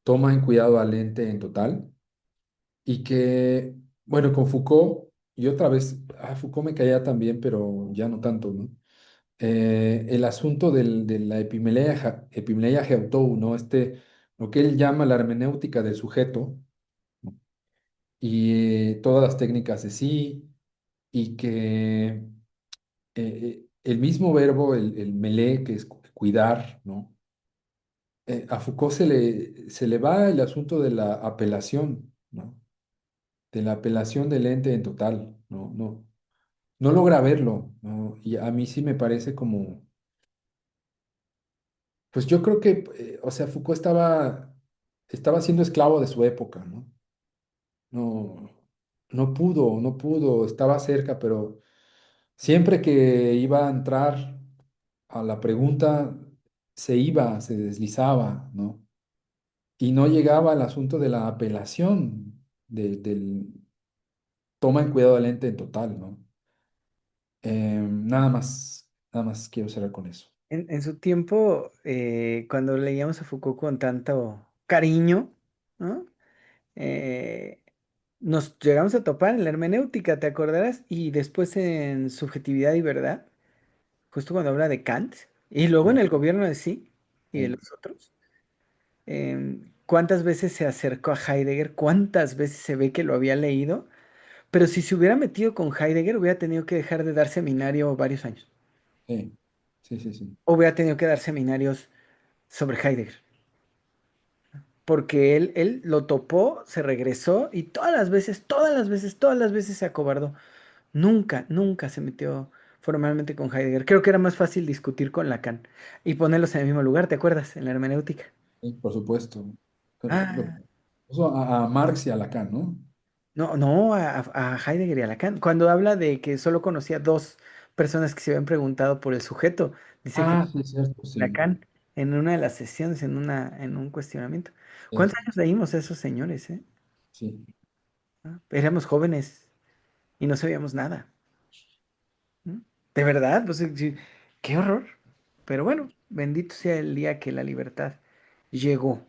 toma en cuidado al ente en total y que, bueno, con Foucault, y otra vez, Foucault me caía también, pero ya no tanto, ¿no? El asunto de la epimeleia geautou, ¿no? Lo que él llama la hermenéutica del sujeto, ¿no? Y todas las técnicas de sí, y que el mismo verbo, el melé, que es cuidar, ¿no? A Foucault se le va el asunto de la apelación, ¿no? De la apelación del ente en total, ¿no? No logra verlo, ¿no? Y a mí sí me parece como, pues yo creo que, o sea, Foucault estaba siendo esclavo de su época, ¿no? No, no pudo, estaba cerca, pero siempre que iba a entrar a la pregunta, se deslizaba, ¿no? Y no llegaba al asunto de la apelación, toma en cuidado al ente en total, ¿no? Nada más quiero cerrar con eso. En su tiempo, cuando leíamos a Foucault con tanto cariño, ¿no? Eh, nos llegamos a topar en la hermenéutica, ¿te acordarás? Y después en Subjetividad y Verdad, justo cuando habla de Kant, y luego en el gobierno de sí y de Sí, los otros. ¿Cuántas veces se acercó a Heidegger? ¿Cuántas veces se ve que lo había leído? Pero si se hubiera metido con Heidegger, hubiera tenido que dejar de dar seminario varios años. sí, sí, sí, sí. O hubiera tenido que dar seminarios sobre Heidegger. Porque él lo topó, se regresó y todas las veces, todas las veces, todas las veces se acobardó. Nunca, nunca se metió formalmente con Heidegger. Creo que era más fácil discutir con Lacan y ponerlos en el mismo lugar, ¿te acuerdas? En la hermenéutica. Sí, por supuesto. Ah, Eso a Marx y a Lacan, ¿no? no, no, a Heidegger y a Lacan. Cuando habla de que solo conocía dos personas que se habían preguntado por el sujeto, dice Ah, sí, es cierto, sí. Lacan en una de las sesiones, en un cuestionamiento. ¿Cuántos Cierto, años leímos a esos señores, eh? sí. Éramos jóvenes y no sabíamos nada. ¿No? De verdad, pues, sí, qué horror. Pero bueno, bendito sea el día que la libertad llegó.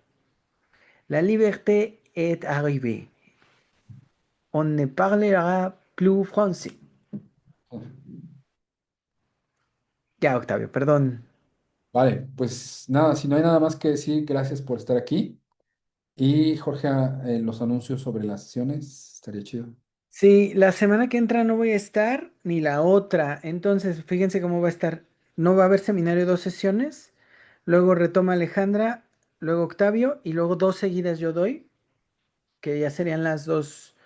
La liberté est arrivée. On ne parlera plus français. Ya, Octavio, perdón. Vale, pues nada, si no hay nada más que decir, gracias por estar aquí. Y Jorge, los anuncios sobre las sesiones, estaría chido. Sí, la semana que entra no voy a estar, ni la otra. Entonces, fíjense cómo va a estar. No va a haber seminario, dos sesiones. Luego retoma Alejandra, luego Octavio, y luego dos seguidas yo doy, que ya serían las dos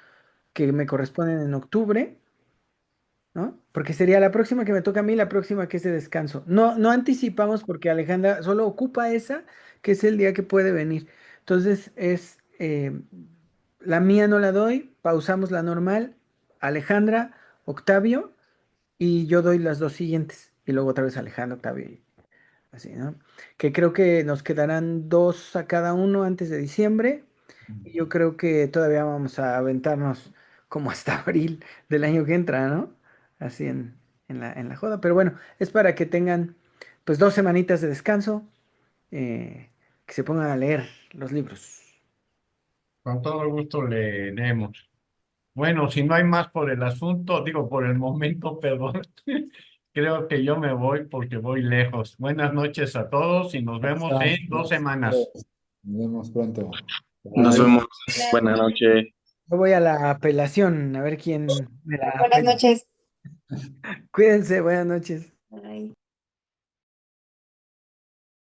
que me corresponden en octubre. ¿No? Porque sería la próxima que me toca a mí, la próxima que es de descanso. No, no anticipamos porque Alejandra solo ocupa esa, que es el día que puede venir. Entonces es, la mía no la doy, pausamos la normal, Alejandra, Octavio, y yo doy las dos siguientes. Y luego otra vez Alejandra, Octavio, y así, ¿no? Que creo que nos quedarán dos a cada uno antes de diciembre. Y yo creo que todavía vamos a aventarnos como hasta abril del año que entra, ¿no? Así en la joda. Pero bueno, es para que tengan pues dos semanitas de descanso, que se pongan a leer los libros. Con todo gusto le leemos. Bueno, si no hay más por el asunto, digo por el momento, perdón, creo que yo me voy porque voy lejos. Buenas noches a todos y nos vemos Estás, en 2 semanas. nos vemos pronto. Nos Bye. vemos. Buenas noches. Yo voy a la apelación, a ver quién me la Buenas apela. noches. Cuídense, buenas noches. Bye.